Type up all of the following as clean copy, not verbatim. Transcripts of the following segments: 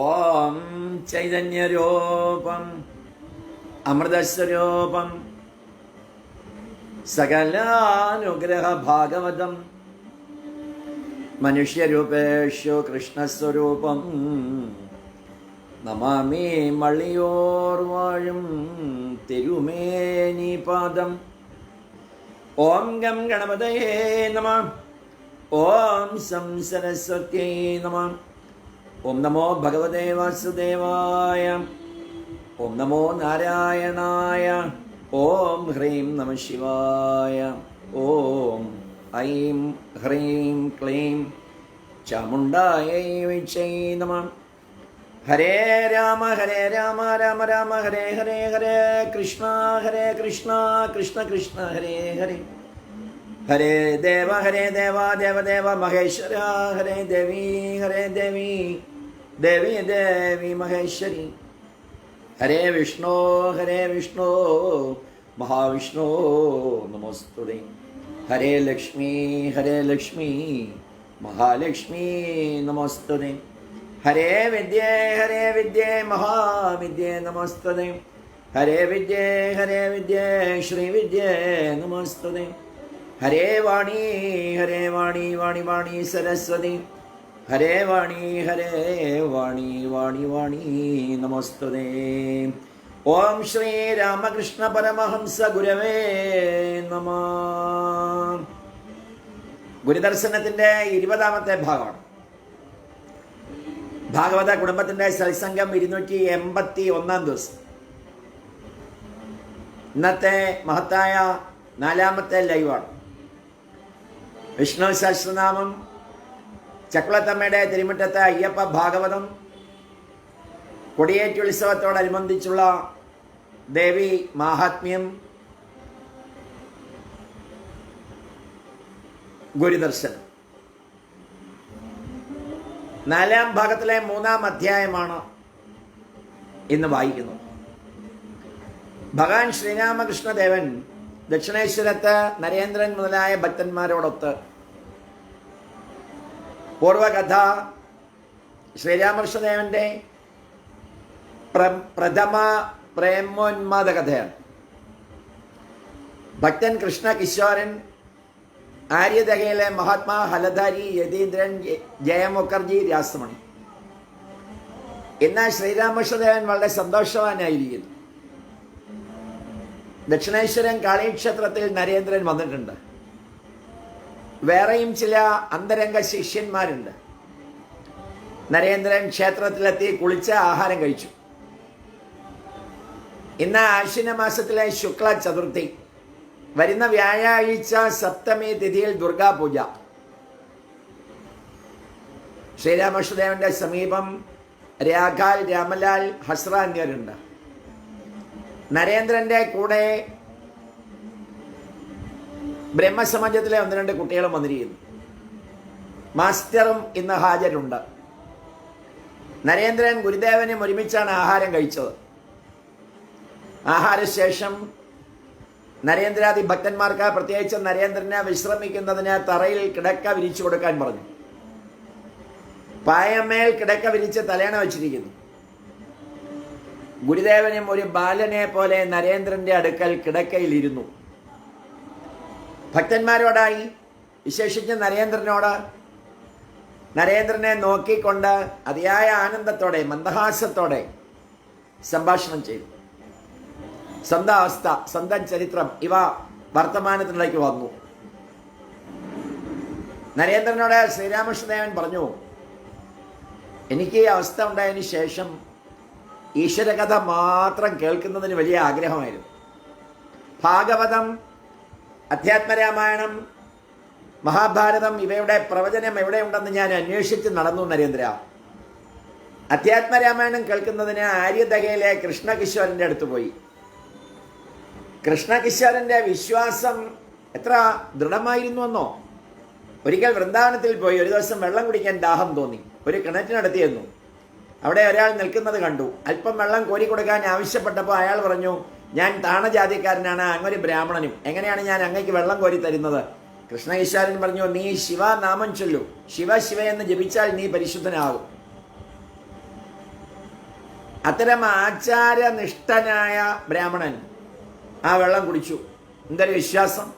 ഓം ചൈതന്യരൂപം അമൃതസ്വരൂപം സകലാനുഗ്രഹ ഭാഗവതം മനുഷ്യരൂപേഷു കൃഷ്ണസ്വരൂപം നമാമി മള്ളിയോർ വാഴും തിരുമേനിപാദം. ഓം ഗം ഗണപതയേ നമഃ. ഓം സം സരസ്വത്യൈ നമഃ. ഓം നമോ ഭഗവതേ വാസുദേവായ. ഓം നമോ നാരായണായ. ഓം ഹ്രീം നമഃ ശിവായ. ഓം ഐം ഹ്രീം ക്ലീം ചാമുണ്ഡായൈ വിച്ചൈ നമഃ. ഹരേ രാമ രാമ രാമ ഹരേ ഹരേ ഹരേ കൃഷ്ണ കൃഷ്ണ കൃഷ്ണ ഹരേ ഹരേ. ഹരേ ദേവ ദേവ മഹേശ്വര ഹരേ ദേവി ദേവി ദേവി മഹേശ്വരി. ഹരേ വിഷ്ണു മഹാവിഷ്ണു നമോസ്തുതേ. ഹരേ ലക്ഷ്മി മഹാലക്ഷ്മി നമോസ്തുതേ. ഹരേ വിദ്യേ മഹാവിദ്യേ നമോസ്തുതേ. ഹരേ വിദ്യേ ശ്രീവിദ്യേ നമോസ്തുതേ. ഹരേ വാണി സരസ്വതി. ഹരേ വാണി നമോസ്തുതേ. ഓം ശ്രീ രാമകൃഷ്ണ പരമഹംസ ഗുരവേ നമഃ. ഗുരുദർശനത്തിന്റെ 20ാമത്തെ ഭാഗമാണ്. ഭാഗവത കുടുംബത്തിന്റെ സത്സംഗം 281 ദിവസം. ഇന്നത്തെ മഹത്തായ 4ാമത്തെ ലൈവാണ്. വിഷ്ണു സഹസ്രനാമം, ചക്കുളത്തമ്മയുടെ തിരുമുറ്റത്തെ അയ്യപ്പ ഭാഗവതം, കൊടിയേറ്റുത്സവത്തോടനുബന്ധിച്ചുള്ള ദേവി മാഹാത്മ്യം, ഗുരുദർശനം. 4ാം ഭാഗത്തിലെ 3ാം അധ്യായമാണ് ഇന്ന് വായിക്കുന്നത്. ഭഗവാൻ ശ്രീരാമകൃഷ്ണദേവൻ ദക്ഷിണേശ്വരത്ത് നരേന്ദ്രൻ മുതലായ ഭക്തന്മാരോടൊത്ത് പൂർവകഥ ശ്രീരാമകൃഷ്ണദേവന്റെ പ്രഥമ പ്രേമോന്മാദ കഥയാണ്. ഭക്തൻ കൃഷ്ണ കിശോരൻ, ആര്യദഹയിലെ മഹാത്മാ ഹലധാരി, യതീന്ദ്രൻ, ജയമുഖർജി, രാസമണി. ഇന്ന് ശ്രീരാമകൃഷ്ണദേവൻ വളരെ സന്തോഷവാനായിരിക്കുന്നു. ദക്ഷിണേശ്വരൻ കാളീക്ഷേത്രത്തിൽ നരേന്ദ്രൻ വന്നിട്ടുണ്ട്. വേറെയും ചില അന്തരംഗ ശിഷ്യന്മാരുണ്ട്. നരേന്ദ്രൻ ക്ഷേത്രത്തിലെത്തി കുളിച്ച് ആഹാരം കഴിച്ചു. ഇന്ന് ആശ്വിന മാസത്തിലെ ശുക്ല ചതുർത്ഥി, വരുന്ന വ്യാഴാഴ്ച സപ്തമി തിഥിയിൽ ദുർഗാപൂജ. ശ്രീരാമകൃഷ്ണദേവന്റെ സമീപം രാഘാൽ, രാമലാൽ, ഹസ്ര എന്നിവരുണ്ട്. നരേന്ദ്രന്റെ കൂടെ ബ്രഹ്മസമാജത്തിലെ 1-2 കുട്ടികളും വന്നിരിക്കുന്നു. മാസ്റ്ററും ഇന്ന് ഹാജരുണ്ട്. നരേന്ദ്രൻ ഗുരുദേവനും ഒരുമിച്ചാണ് ആഹാരം കഴിച്ചത്. ആഹാരശേഷം നരേന്ദ്രാദി ഭക്തന്മാർക്ക്, പ്രത്യേകിച്ച് നരേന്ദ്രന് വിശ്രമിക്കുന്നതിന് തറയിൽ കിടക്ക വിരിച്ചു കൊടുക്കാൻ പറഞ്ഞു. പായമേൽ കിടക്ക വിരിച്ച് തലേണ വച്ചിരിക്കുന്നു. ഗുരുദേവനും ഒരു ബാലനെ പോലെ നരേന്ദ്രന്റെ അടുക്കൽ കിടക്കയിലിരുന്നു. ഭക്തന്മാരോടായി, വിശേഷിച്ച് നരേന്ദ്രനോട്, നരേന്ദ്രനെ നോക്കിക്കൊണ്ട് അതിയായ ആനന്ദത്തോടെ, മന്ദഹാസത്തോടെ സംഭാഷണം ചെയ്തു. സ്വന്തം അവസ്ഥ, സ്വന്തം ചരിത്രം ഇവ വർത്തമാനത്തിലേക്ക് വന്നു. നരേന്ദ്രനോട് ശ്രീരാമകൃഷ്ണദേവൻ പറഞ്ഞു, എനിക്ക് ഈ അവസ്ഥ ഉണ്ടായതിനു ശേഷം ഈശ്വരകഥ മാത്രം കേൾക്കുന്നതിന് വലിയ ആഗ്രഹമായിരുന്നു. ഭാഗവതം, അധ്യാത്മരാമായണം, മഹാഭാരതം ഇവയുടെ പ്രവചനം എവിടെയുണ്ടെന്ന് ഞാൻ അന്വേഷിച്ച് നടന്നു നരേന്ദ്ര. അധ്യാത്മരാമായണം കേൾക്കുന്നതിന് ആര്യദഹയിലെ കൃഷ്ണകിശോരൻ്റെ അടുത്ത് പോയി. കൃഷ്ണകിശോരൻ്റെ വിശ്വാസം എത്ര ദൃഢമായിരുന്നുവെന്നോ. ഒരിക്കൽ വൃന്ദാവനത്തിൽ പോയി ഒരു ദിവസം വെള്ളം കുടിക്കാൻ ദാഹം തോന്നി. ഒരു കിണറ്റിനടുത്തിരുന്നു. അവിടെ ഒരാൾ നിൽക്കുന്നത് കണ്ടു. അല്പം വെള്ളം കോരി കൊടുക്കാൻ ആവശ്യപ്പെട്ടപ്പോൾ അയാൾ പറഞ്ഞു, ഞാൻ താണജാതിക്കാരനാണ്, അങ്ങൊരു ബ്രാഹ്മണനും, എങ്ങനെയാണ് ഞാൻ അങ്ങയ്ക്ക് വെള്ളം കോരി തരുന്നത്? കൃഷ്ണ പറഞ്ഞു, നീ ശിവ നാമം ചൊല്ലു, ശിവ ശിവ എന്ന് ജപിച്ചാൽ നീ പരിശുദ്ധനാകും. അത്തരം ആചാരനിഷ്ഠനായ ബ്രാഹ്മണൻ ആ വെള്ളം കുടിച്ചു. എന്തൊരു വിശ്വാസം!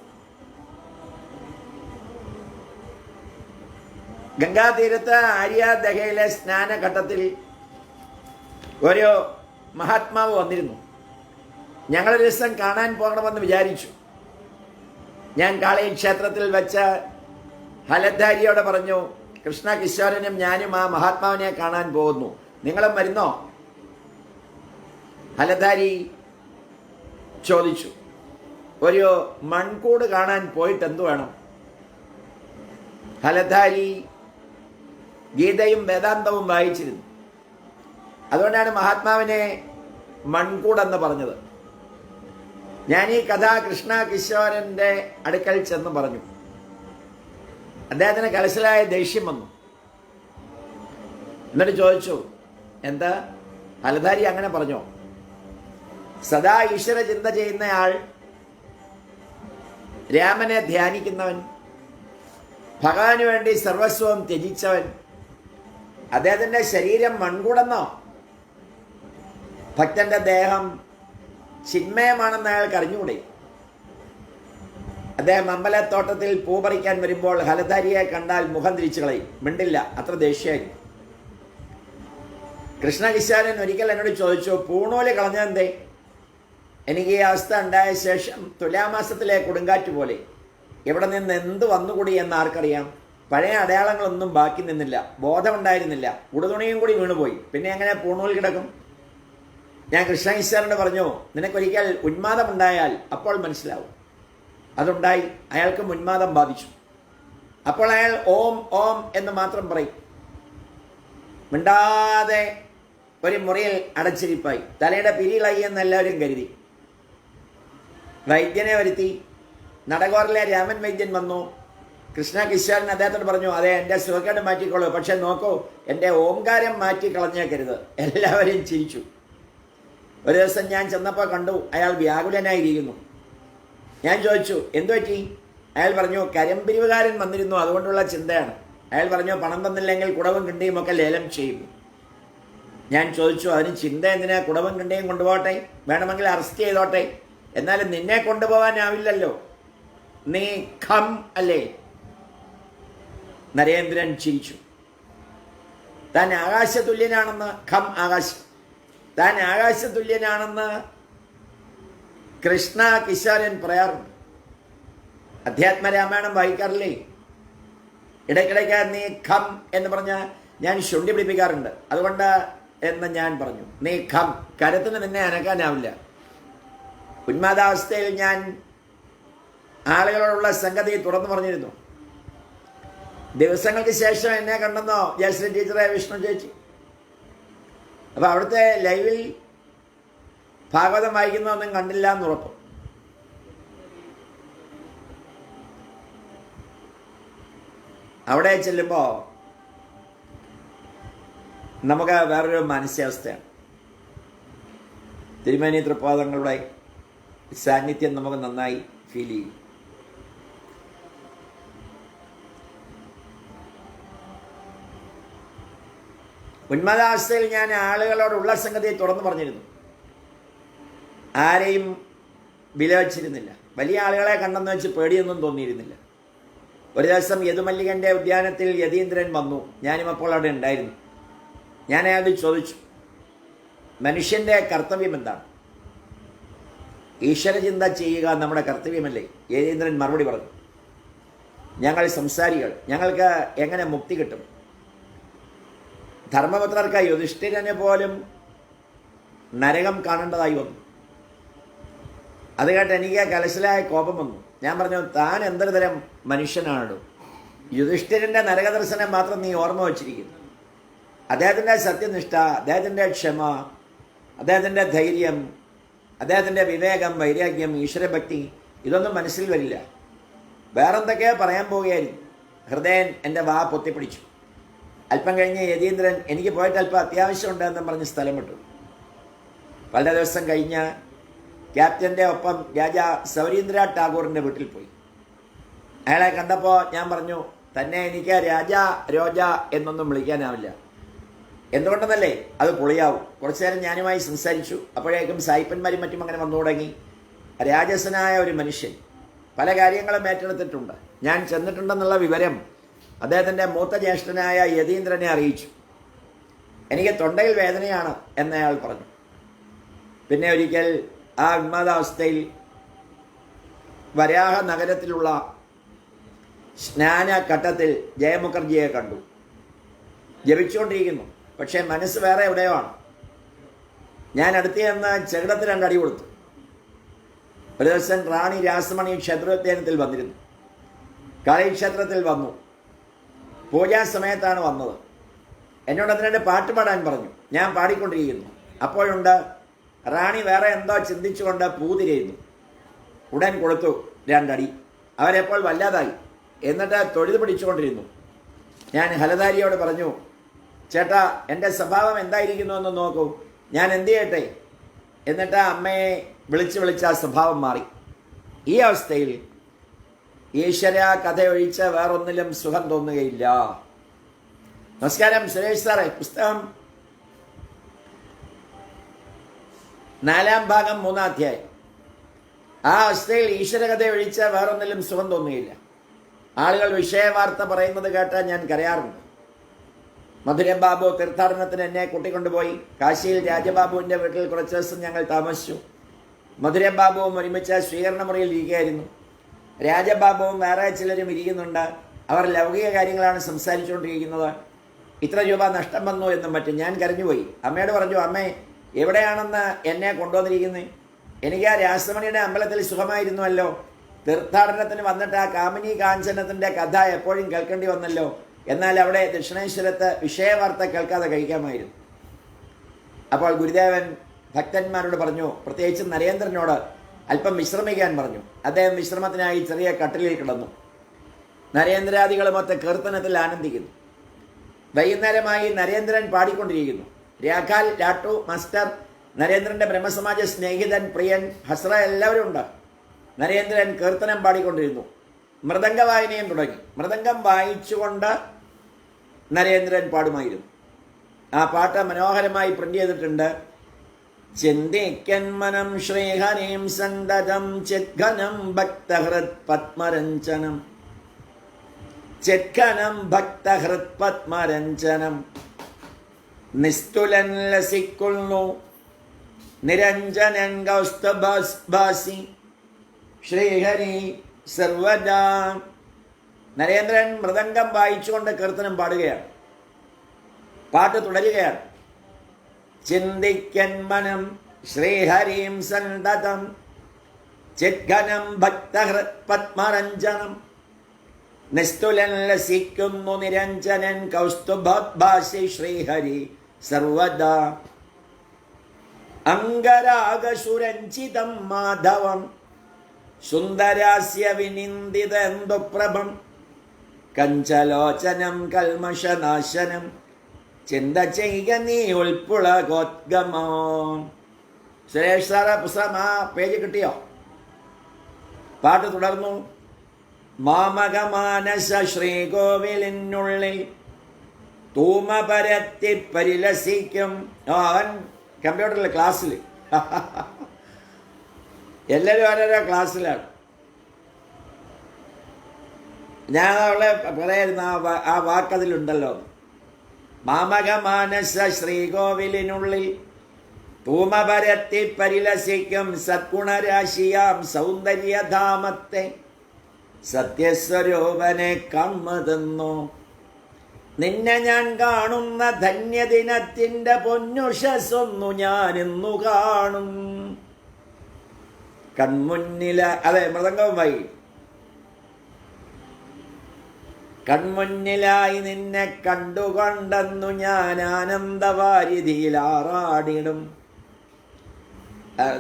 ഗംഗാതീരത്ത് ആര്യാദഹയിലെ സ്നാനഘട്ടത്തിൽ ഒരു മഹാത്മാവ് വന്നിരുന്നു. ഞങ്ങളൊരു ദിവസം കാണാൻ പോകണമെന്ന് വിചാരിച്ചു. ഞാൻ കാളയിൽ ക്ഷേത്രത്തിൽ വെച്ച് ഹലധാരിയോട് പറഞ്ഞു, കൃഷ്ണ കിശോരനും ഞാനും ആ മഹാത്മാവിനെ കാണാൻ പോകുന്നു, നിങ്ങളും വരുന്നോ? ഹലധാരി ചോദിച്ചു, ഒരു മൺകൂട് കാണാൻ പോയിട്ട് എന്തു വേണം? ഹലധാരി ഗീതയും വേദാന്തവും വായിച്ചിരുന്നു. അതുകൊണ്ടാണ് മഹാത്മാവിനെ മൺകൂടെന്ന് പറഞ്ഞത്. ഞാൻ ഈ കഥ കൃഷ്ണ കിശോരന്റെ അടുക്കൽ ചെന്ന് പറഞ്ഞു. അദ്ദേഹത്തിന് കലശലായ ദേഷ്യം വന്നു. എന്നിട്ട് ചോദിച്ചു, എന്താ ഹലധാരി അങ്ങനെ പറഞ്ഞോ? സദാ ഈശ്വര ചിന്ത ചെയ്യുന്നയാൾ, രാമനെ ധ്യാനിക്കുന്നവൻ, ഭഗവാന് വേണ്ടി സർവസ്വം ത്യജിച്ചവൻ, അദ്ദേഹത്തിന്റെ ശരീരം മൺകൂടെന്നോ? ഭക്തന്റെ ദേഹം ചിന്മയമാണെന്ന് അയാൾക്ക് അറിഞ്ഞുകൂടെ? അദ്ദേഹം അമ്പലത്തോട്ടത്തിൽ പൂ പറിക്കാൻ വരുമ്പോൾ ഹലധാരിയെ കണ്ടാൽ മുഖം തിരിച്ചു കളയും, മിണ്ടില്ല, അത്ര ദേഷ്യമായിരുന്നു. കൃഷ്ണകിശോരൻ ഒരിക്കൽ എന്നോട് ചോദിച്ചു, പൂണൂല് കളഞ്ഞെന്തേ? എനിക്ക് ഈ അവസ്ഥ ഉണ്ടായ ശേഷം തുലാമാസത്തിലെ കൊടുങ്കാറ്റ് പോലെ ഇവിടെ നിന്ന് എന്ത് വന്നുകൂടി എന്ന് ആർക്കറിയാം? പഴയ അടയാളങ്ങളൊന്നും ബാക്കി നിന്നില്ല, ബോധമുണ്ടായിരുന്നില്ല, ഉടുതുണിയും കൂടി വീണുപോയി, പിന്നെ എങ്ങനെ പൂണൂൽ കിടക്കും? ഞാൻ കൃഷ്ണകിശോരനോട് പറഞ്ഞു, നിനക്കൊരിക്കൽ ഉന്മാദമുണ്ടായാൽ അപ്പോൾ മനസ്സിലാവും. അതുണ്ടായി. അയാൾക്ക് ഉന്മാദം ബാധിച്ചു. അപ്പോൾ അയാൾ ഓം ഓം എന്ന് മാത്രം പറയും. മിണ്ടാതെ ഒരു മുറിയിൽ അടച്ചിരിപ്പായി. തലയുടെ പിരികളായി എന്ന് എല്ലാവരും കരുതി. വൈദ്യനെ വരുത്തി. നടകോറിലെ രാമൻ വൈദ്യൻ വന്നു. കൃഷ്ണകിശോരൻ അദ്ദേഹത്തോട് പറഞ്ഞു, അതെ, എൻ്റെ സുഖക്കേട് മാറ്റിക്കോളൂ, പക്ഷെ നോക്കൂ, എൻ്റെ ഓംകാരം മാറ്റി കളഞ്ഞേക്കരുത്. എല്ലാവരും ചിരിച്ചു. ഒരു ദിവസം ഞാൻ ചെന്നപ്പോൾ കണ്ടു അയാൾ വ്യാകുലനായിരിക്കുന്നു. ഞാൻ ചോദിച്ചു, എന്തു പറ്റി? അയാൾ പറഞ്ഞു, കരംപിരിവുകാരൻ വന്നിരുന്നു, അതുകൊണ്ടുള്ള ചിന്തയാണ്. അയാൾ പറഞ്ഞു, പണം തന്നില്ലെങ്കിൽ കുടവും കിണ്ടിയും ഒക്കെ ലേലം ചെയ്യും. ഞാൻ ചോദിച്ചു, അതിന് ചിന്ത എന്തിനാ? കുടവും കിണ്ടിയും കൊണ്ടുപോകട്ടെ, വേണമെങ്കിൽ അറസ്റ്റ് ചെയ്തോട്ടെ, എന്നാലും നിന്നെ കൊണ്ടുപോകാനാവില്ലല്ലോ, നീ ഖം അല്ലേ? നരേന്ദ്രൻ ചിരിച്ചു. താൻ ആകാശതുല്യനാണെന്ന്, ഖം ആകാശം, താൻ ആകാശതുല്യനാണെന്ന് കൃഷ്ണ കിശോരൻ പറയാറുണ്ട്. അധ്യാത്മരാമായണം വായിക്കാറില്ലേ? ഇടയ്ക്കിടയ്ക്ക് നീ ഖം എന്ന് പറഞ്ഞ് ഞാൻ ശുണ്ഠി പിടിപ്പിക്കാറുണ്ട്. അതുകൊണ്ട് എന്ന് ഞാൻ പറഞ്ഞു, നീ ഖം, കരത്തിന് നിന്നെ അനക്കാനാവില്ല. ഉന്മാദാവസ്ഥയിൽ ഞാൻ ആളുകളോടുള്ള സംഗതി തുറന്നു പറഞ്ഞിരുന്നു. ദിവസങ്ങൾക്ക് ശേഷം എന്നെ കണ്ടെന്നോ ജയശ്രീ ടീച്ചറെ, വിഷ്ണു ചേച്ചി. അപ്പോൾ അവിടുത്തെ ലൈവിൽ ഭാഗവതം വായിക്കുന്നതൊന്നും കണ്ടില്ല എന്ന് ഉറപ്പ്. അവിടെ ചെല്ലുമ്പോൾ നമുക്ക് വേറൊരു മാനസികാവസ്ഥയാണ്. തിരുമേനി തൃപ്പാദങ്ങളുടെ സാന്നിധ്യം നമുക്ക് നന്നായി ഫീൽ ചെയ്യും. ഉന്മാദാവസ്ഥയിൽ ഞാൻ ആളുകളോടുള്ള സംഗതി തുറന്നു പറഞ്ഞിരുന്നു. ആരെയും വിലവച്ചിരുന്നില്ല. വലിയ ആളുകളെ കണ്ടെന്ന് വെച്ച് പേടിയൊന്നും തോന്നിയിരുന്നില്ല. ഒരു ദിവസം യദുമല്ലികൻ്റെ ഉദ്യാനത്തിൽ യതീന്ദ്രൻ വന്നു. ഞാനും അപ്പോൾ അവിടെ ഉണ്ടായിരുന്നു. ഞാൻ അയാളോട് ചോദിച്ചു, മനുഷ്യൻ്റെ കർത്തവ്യം എന്താണ്? ഈശ്വരചിന്ത ചെയ്യുക നമ്മുടെ കർത്തവ്യമല്ലേ? യതീന്ദ്രൻ മറുപടി പറഞ്ഞു, ഞങ്ങൾ സംസാരികൾ, ഞങ്ങൾക്ക് എങ്ങനെ മുക്തി കിട്ടും? ധർമ്മപുത്രർക്ക് യുധിഷ്ഠിരനെ പോലും നരകം കാണേണ്ടതായി വന്നു. അത് കേട്ട് എനിക്ക് കലശലായ കോപം വന്നു. ഞാൻ പറഞ്ഞു, താൻ എന്തൊരു തരം മനുഷ്യനാണ്? യുധിഷ്ഠിരൻ്റെ നരകദർശനം മാത്രം നീ ഓർമ്മ വച്ചിരിക്കുന്നു. അദ്ദേഹത്തിൻ്റെ സത്യനിഷ്ഠ, അദ്ദേഹത്തിൻ്റെ ക്ഷമ, അദ്ദേഹത്തിൻ്റെ ധൈര്യം, അദ്ദേഹത്തിൻ്റെ വിവേകം, വൈരാഗ്യം, ഈശ്വരഭക്തി, ഇതൊന്നും മനസ്സിൽ വരില്ല. വേറെന്തൊക്കെയോ പറയാൻ പോവുകയായിരുന്നു. ഹൃദയൻ എൻ്റെ വാ പൊത്തിപ്പിടിച്ചു. അല്പം കഴിഞ്ഞ് യതീന്ദ്രൻ എനിക്ക് പോയിട്ട് അല്പം അത്യാവശ്യമുണ്ട് എന്ന് പറഞ്ഞ് സ്ഥലം വിട്ടു. പല ദിവസം കഴിഞ്ഞ് ക്യാപ്റ്റൻ്റെ ഒപ്പം രാജാ സൗരീന്ദ്ര ടാഗോറിൻ്റെ വീട്ടിൽ പോയി. അയാളെ കണ്ടപ്പോൾ ഞാൻ പറഞ്ഞു, തന്നെ എനിക്ക് രാജ രോജ എന്നൊന്നും വിളിക്കാനാവില്ല. എന്തുകൊണ്ടെന്നല്ലേ, അത് പൊളിയാവും. കുറച്ചു നേരം ഞാനുമായി സംസാരിച്ചു. അപ്പോഴേക്കും സായിപ്പന്മാരും മറ്റും അങ്ങനെ വന്നു തുടങ്ങി. രാജസനായ ഒരു മനുഷ്യൻ പല കാര്യങ്ങളും ഏറ്റെടുത്തിട്ടുണ്ട്. ഞാൻ ചെന്നിട്ടുണ്ടെന്നുള്ള വിവരം അദ്ദേഹത്തിൻ്റെ മൂത്ത ജ്യേഷ്ഠനായ യതീന്ദ്രനെ അറിയിച്ചു. എനിക്ക് തൊണ്ടയിൽ വേദനയാണ് എന്നയാൾ പറഞ്ഞു. പിന്നെ ഒരിക്കൽ ആ ഉന്മാദാവസ്ഥയിൽ വരാഹ നഗരത്തിലുള്ള സ്നാനഘട്ടത്തിൽ ജയമുഖർജിയെ കണ്ടു. ജപിച്ചുകൊണ്ടിരിക്കുന്നു, പക്ഷേ മനസ്സ് വേറെ എവിടെയോ ആണ്. ഞാൻ അടുത്ത് ചെന്ന് ചെകിടത്തിൽ 2 അടി കൊടുത്തു. ഒരു ദിവസം റാണി രാസമണി ക്ഷേത്രോദ്യാനത്തിൽ വന്നിരുന്നു. കാളീക്ഷേത്രത്തിൽ വന്നു. പൂജാ സമയത്താണ് വന്നത്. എന്നോട് 2 പാട്ട് പാടാൻ പറഞ്ഞു. ഞാൻ പാടിക്കൊണ്ടിരിക്കുന്നു. അപ്പോഴുണ്ട് റാണി വേറെ എന്തോ ചിന്തിച്ചുകൊണ്ട് പൂതിരയുന്നു. ഉടൻ കൊടുത്തു 2 അടി. അവരെപ്പോൾ വല്ലാതായി. എന്നിട്ട് തൊഴുത് പിടിച്ചുകൊണ്ടിരുന്നു. ഞാൻ ഹലധാരിയോട് പറഞ്ഞു, ചേട്ടാ, എൻ്റെ സ്വഭാവം എന്തായിരിക്കുന്നു എന്ന് നോക്കൂ, ഞാൻ എന്ത് ചെയ്യട്ടെ? എന്നിട്ട് അമ്മയെ വിളിച്ച് ആ സ്വഭാവം മാറി. ഈ അവസ്ഥയിൽ ഈശ്വര കഥയൊഴിച്ച് വേറൊന്നിലും സുഖം തോന്നുകയില്ല. നമസ്കാരം സുരേഷ് സാറേ. പുസ്തകം 4-ാം ഭാഗം 3-ാം അധ്യായം. ആ അവസ്ഥയിൽ ഈശ്വരകഥ ഒഴിച്ച് വേറൊന്നിലും സുഖം തോന്നുകയില്ല. ആളുകൾ വിഷയവാർത്ത പറയുന്നത് കേട്ടാൽ ഞാൻ കരയാറുണ്ട്. മധുരം ബാബു തീർത്ഥാടനത്തിന് എന്നെ കൂട്ടിക്കൊണ്ടുപോയി. കാശിയിൽ രാജബാബുവിൻ്റെ വീട്ടിൽ കുറച്ച് ദിവസം ഞങ്ങൾ താമസിച്ചു. മധുരം ബാബുവും ഒരുമിച്ച് സ്വീകരണ മുറിയിൽ ഇരിക്കുകയായിരുന്നു. രാജബാബുവും വേറെ ചിലരും ഇരിക്കുന്നുണ്ട്. അവർ ലൗകിക കാര്യങ്ങളാണ് സംസാരിച്ചുകൊണ്ടിരിക്കുന്നത്. ഇത്ര രൂപ നഷ്ടം വന്നു എന്നും മറ്റും. ഞാൻ കരഞ്ഞുപോയി. അമ്മയോട് പറഞ്ഞു, അമ്മേ, എവിടെയാണെന്ന് എന്നെ കൊണ്ടുവന്നിരിക്കുന്നത്? എനിക്ക് ആ രാസമണിയുടെ അമ്പലത്തിൽ സുഖമായിരുന്നുവല്ലോ. തീർത്ഥാടനത്തിന് വന്നിട്ട് ആ കാമിനി കാഞ്ചനത്തിൻ്റെ കഥ എപ്പോഴും കേൾക്കേണ്ടി വന്നല്ലോ. എന്നാൽ അവിടെ ദക്ഷിണേശ്വരത്ത് വിഷയവാർത്ത കേൾക്കാതെ കഴിക്കാമായിരുന്നു. അപ്പോൾ ഗുരുദേവൻ ഭക്തന്മാരോട് പറഞ്ഞു, പ്രത്യേകിച്ച് നരേന്ദ്രനോട് അല്പം വിശ്രമിക്കാൻ പറഞ്ഞു. അദ്ദേഹം വിശ്രമത്തിനായി ചെറിയ കട്ടിലിൽ കിടന്നു. നരേന്ദ്രാദികളുമൊത്ത് കീർത്തനത്തിൽ ആനന്ദിക്കുന്നു. വൈകുന്നേരമായി നരേന്ദ്രൻ പാടിക്കൊണ്ടിരിക്കുന്നു. രാഖാൽ, രാട്ടു, മാസ്റ്റർ, നരേന്ദ്രൻ്റെ ബ്രഹ്മസമാജ സ്നേഹിതൻ, പ്രിയൻ, ഹസ്ര എല്ലാവരും ഉണ്ട്. നരേന്ദ്രൻ കീർത്തനം പാടിക്കൊണ്ടിരുന്നു. മൃദംഗ വായനയും തുടങ്ങി. മൃദംഗം വായിച്ചുകൊണ്ട് നരേന്ദ്രൻ പാടുമായിരുന്നു. ആ പാട്ട് മനോഹരമായി പ്രിന്റ് ചെയ്തിട്ടുണ്ട്. ചിന്തിക്കൻ മനം ശ്രീഹരിം സന്തതം ചിദ്ഘനം ഭക്തഹൃത് പത്മരഞ്ജനം, ചിദ്ഘനം ഭക്തഹൃത് പത്മരഞ്ജനം. നിസ്തുലൻ ലസിക്കുന്നു നിരഞ്ജനൻ കൗസ്തുഭഭാസി ശ്രീഹരി സർവദാ. നരേന്ദ്രൻ മൃദംഗം വായിച്ചുകൊണ്ട് കീർത്തനം പാടുകയാണ്. പാട്ട് തുടരുകയാണ്. ചിന്തിക്കൻ മനം ശ്രീഹരിം സന്തതം ചിദ്ഘനം ഭക്തഹൃത് പത്മരഞ്ജനം, നിസ്തുലൻ ലസിക്കുന്നു നിരഞ്ജനൻ കൗസ്തുഭോദ്ഭാസി ശ്രീഹരി സർവദാ. അംഗരാഗസുരഞ്ജിതം മാധവം സുന്ദരാസ്യ വിനിന്ദിതേന്ദുപ്രഭം, കഞ്ചലോചനം കൽമഷനാശനം ചിന്ത ചെയ്യ നീ ഉൾപ്പുളകോദ്ഗമോ. സുരേഷ് സാറ് പുസ്തകം ആ പേജ് കിട്ടിയോ? പാട്ട് തുടർന്നു. മാമകമാനസ ശ്രീകോവിലിനുള്ളിൽ തൂമ പരത്തി പരിലസിക്കും. അവൻ കമ്പ്യൂട്ടറിൽ ക്ലാസ്സിൽ എല്ലാവരും ഓരോരോ ക്ലാസ്സിലാണ്. ഞാൻ അവളെ പറയായിരുന്നു ആ വാക്കതിലുണ്ടല്ലോ. മാമകമാനസ ശ്രീകോവിലിനുള്ളിൽ തൂമ പരത്തി പരിലസിക്കും സദ്ഗുണരാശിയാം സൗന്ദര്യധാമത്തെ സത്യസ്വരൂപനെ കമ്മതെന്നോ. നിന്നെ ഞാൻ കാണുന്ന ധന്യദിനത്തിൻ്റെ പൊന്നുഷസ്സൊന്നു ഞാനിന്നു കാണും. കൺമുന്നില അതെ മൃദംഗവുമായി കൺമുന്നിലായി നിന്നെ കണ്ടുകൊണ്ടെന്നു ഞാൻ ആനന്ദവാരിധിയിലാറാടിടും.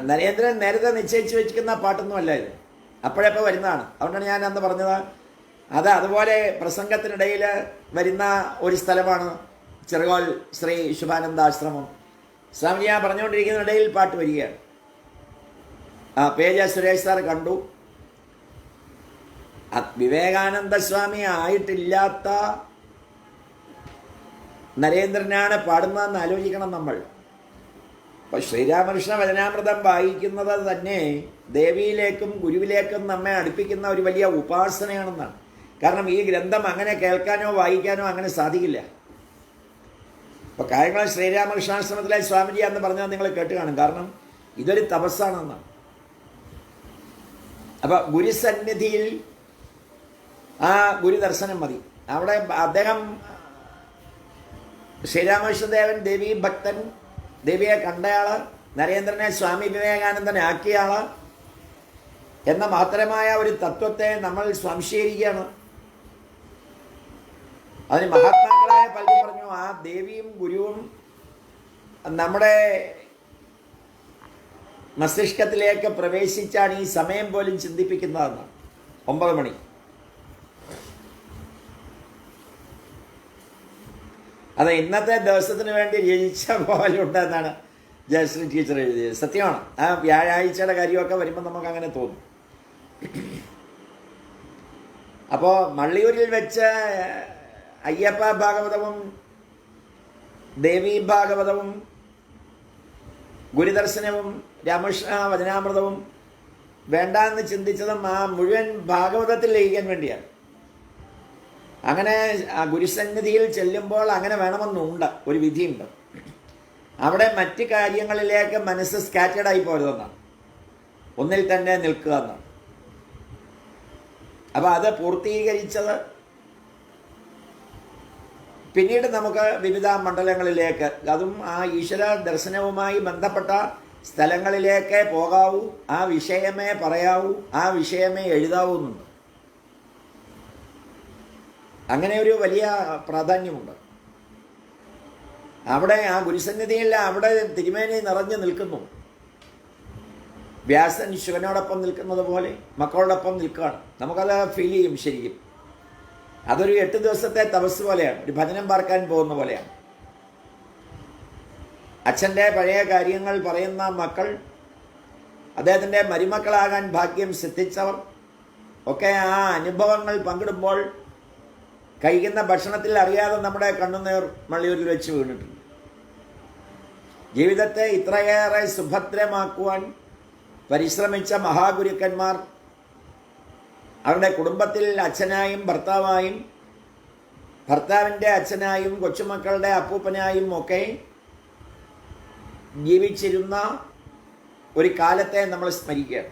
നരേന്ദ്രൻ നേരത്തെ നിശ്ചയിച്ചു വെച്ചിരിക്കുന്ന പാട്ടൊന്നുമല്ല ഇത്, അപ്പോഴപ്പോൾ വരുന്നതാണ്. അതുകൊണ്ടാണ് ഞാൻ അന്ന് പറഞ്ഞത്. അതുപോലെ പ്രസംഗത്തിനിടയിൽ വരുന്ന ഒരു സ്ഥലമാണ് ചെറുകോൽ ശ്രീ ശുഭാനന്ദാശ്രമം. സ്വാമിജി ഞാൻ പറഞ്ഞുകൊണ്ടിരിക്കുന്നതിനിടയിൽ പാട്ട് വരികയാണ്. പേജ സുരേഷ് സാർ കണ്ടു. വിവേകാനന്ദ സ്വാമി ആയിട്ടില്ലാത്ത നരേന്ദ്രനാണ് പാടുന്നതെന്ന് ആലോചിക്കണം നമ്മൾ. അപ്പോൾ ശ്രീരാമകൃഷ്ണ വചനാമൃതം വായിക്കുന്നത് തന്നെ ദേവിയിലേക്കും ഗുരുവിലേക്കും നമ്മെ അടുപ്പിക്കുന്ന ഒരു വലിയ ഉപാസനയാണെന്നാണ്. കാരണം ഈ ഗ്രന്ഥം അങ്ങനെ കേൾക്കാനോ വായിക്കാനോ അങ്ങനെ സാധിക്കില്ല. അപ്പോൾ കായംകുളം ശ്രീരാമകൃഷ്ണാശ്രമത്തിലെ സ്വാമിജി എന്ന് പറഞ്ഞാൽ നിങ്ങൾ കേട്ട് കാണും. കാരണം ഇതൊരു തപസ്സാണെന്നാണ്. അപ്പോൾ ഗുരുസന്നിധിയിൽ ആ ഗുരുദർശനം മതി. അവിടെ അദ്ദേഹം ശ്രീരാമകൃഷ്ണദേവൻ ദേവീ ഭക്തൻ, ദേവിയെ കണ്ടയാള്, നരേന്ദ്രനെ സ്വാമി വിവേകാനന്ദനെ ആക്കിയയാള് എന്ന മാത്രമായ ഒരു തത്വത്തെ നമ്മൾ സ്വാംശീകരിക്കുകയാണ്. അതിന് മഹാത്മാക്കളായ പലരും പറഞ്ഞു, ആ ദേവിയും ഗുരുവും നമ്മുടെ മസ്തിഷ്കത്തിലേക്ക് പ്രവേശിച്ചാണ് ഈ സമയം പോലും ചിന്തിപ്പിക്കുന്നതെന്ന്. 9 മണി. അത് ഇന്നത്തെ ദിവസത്തിന് വേണ്ടി രചിച്ച പോലെ ഉണ്ടെന്നാണ് ജയശ്രീ ടീച്ചർ എഴുതിയത്. സത്യമാണ്. ആ വ്യാഴാഴ്ചയുടെ കാര്യമൊക്കെ വരുമ്പോൾ നമുക്ക് അങ്ങനെ തോന്നും. അപ്പോൾ മള്ളിയൂരിൽ വെച്ച് അയ്യപ്പ ഭാഗവതവും ദേവീ ഭാഗവതവും ഗുരുദർശനവും രാമകൃഷ്ണ വചനാമൃതവും വേണ്ടാന്ന് ചിന്തിച്ചതും ആ മുഴുവൻ ഭാഗവതത്തിൽ ലയിക്കാൻ വേണ്ടിയാണ്. അങ്ങനെ ആ ഗുരുസന്നിധിയിൽ ചെല്ലുമ്പോൾ അങ്ങനെ വേണമെന്നുണ്ട്, ഒരു വിധിയുണ്ട്. അവിടെ മറ്റ് കാര്യങ്ങളിലേക്ക് മനസ്സ് സ്കാറ്റേഡായി പോരുതെന്നാണ്, ഒന്നിൽ തന്നെ നിൽക്കുക എന്നാണ്. അപ്പം അത് പൂർത്തീകരിച്ചത് പിന്നീട് നമുക്ക് വിവിധ മണ്ഡലങ്ങളിലേക്ക്, അതും ആ ഈശ്വര ദർശനവുമായി ബന്ധപ്പെട്ട സ്ഥലങ്ങളിലേക്ക് പോകാവൂ, ആ വിഷയമേ പറയാവൂ, ആ വിഷയമേ എഴുതാവൂന്നുണ്ട്. അങ്ങനെ ഒരു വലിയ പ്രാധാന്യമുണ്ട്. അവിടെ ആ ഗുരുസന്നിധിയിൽ അവിടെ തിരുമേനി നിറഞ്ഞു നിൽക്കുന്നു. വ്യാസൻ ശിവനോടൊപ്പം നിൽക്കുന്നത് പോലെ മക്കളോടൊപ്പം നിൽക്കുകയാണ്. നമുക്കത് ഫീൽ ചെയ്യും. ശരിക്കും അതൊരു 8 ദിവസത്തെ തപസ് പോലെയാണ്, ഒരു ഭജനം പാർക്കാൻ പോകുന്ന പോലെയാണ്. അച്ഛൻ്റെ പഴയ കാര്യങ്ങൾ പറയുന്ന മക്കൾ, അദ്ദേഹത്തിൻ്റെ മരുമക്കളാകാൻ ഭാഗ്യം സിദ്ധിച്ചവർ ഒക്കെ ആ അനുഭവങ്ങൾ പങ്കിടുമ്പോൾ കഴിക്കുന്ന ഭക്ഷണത്തിൽ അറിയാതെ നമ്മുടെ കണ്ണുനീർ മള്ളിയൂരിൽ വെച്ച് വീണിട്ടുണ്ട്. ജീവിതത്തെ ഇത്രയേറെ സുഭദ്രമാക്കുവാൻ പരിശ്രമിച്ച മഹാഗുരുക്കന്മാർ അവരുടെ കുടുംബത്തിൽ അച്ഛനായും ഭർത്താവായും, ഭർത്താവിൻ്റെ അച്ഛനായും, കൊച്ചുമക്കളുടെ അപ്പൂപ്പനായും ഒക്കെ ജീവിച്ചിരുന്ന ഒരു കാലത്തെ നമ്മൾ സ്മരിക്കുകയാണ്.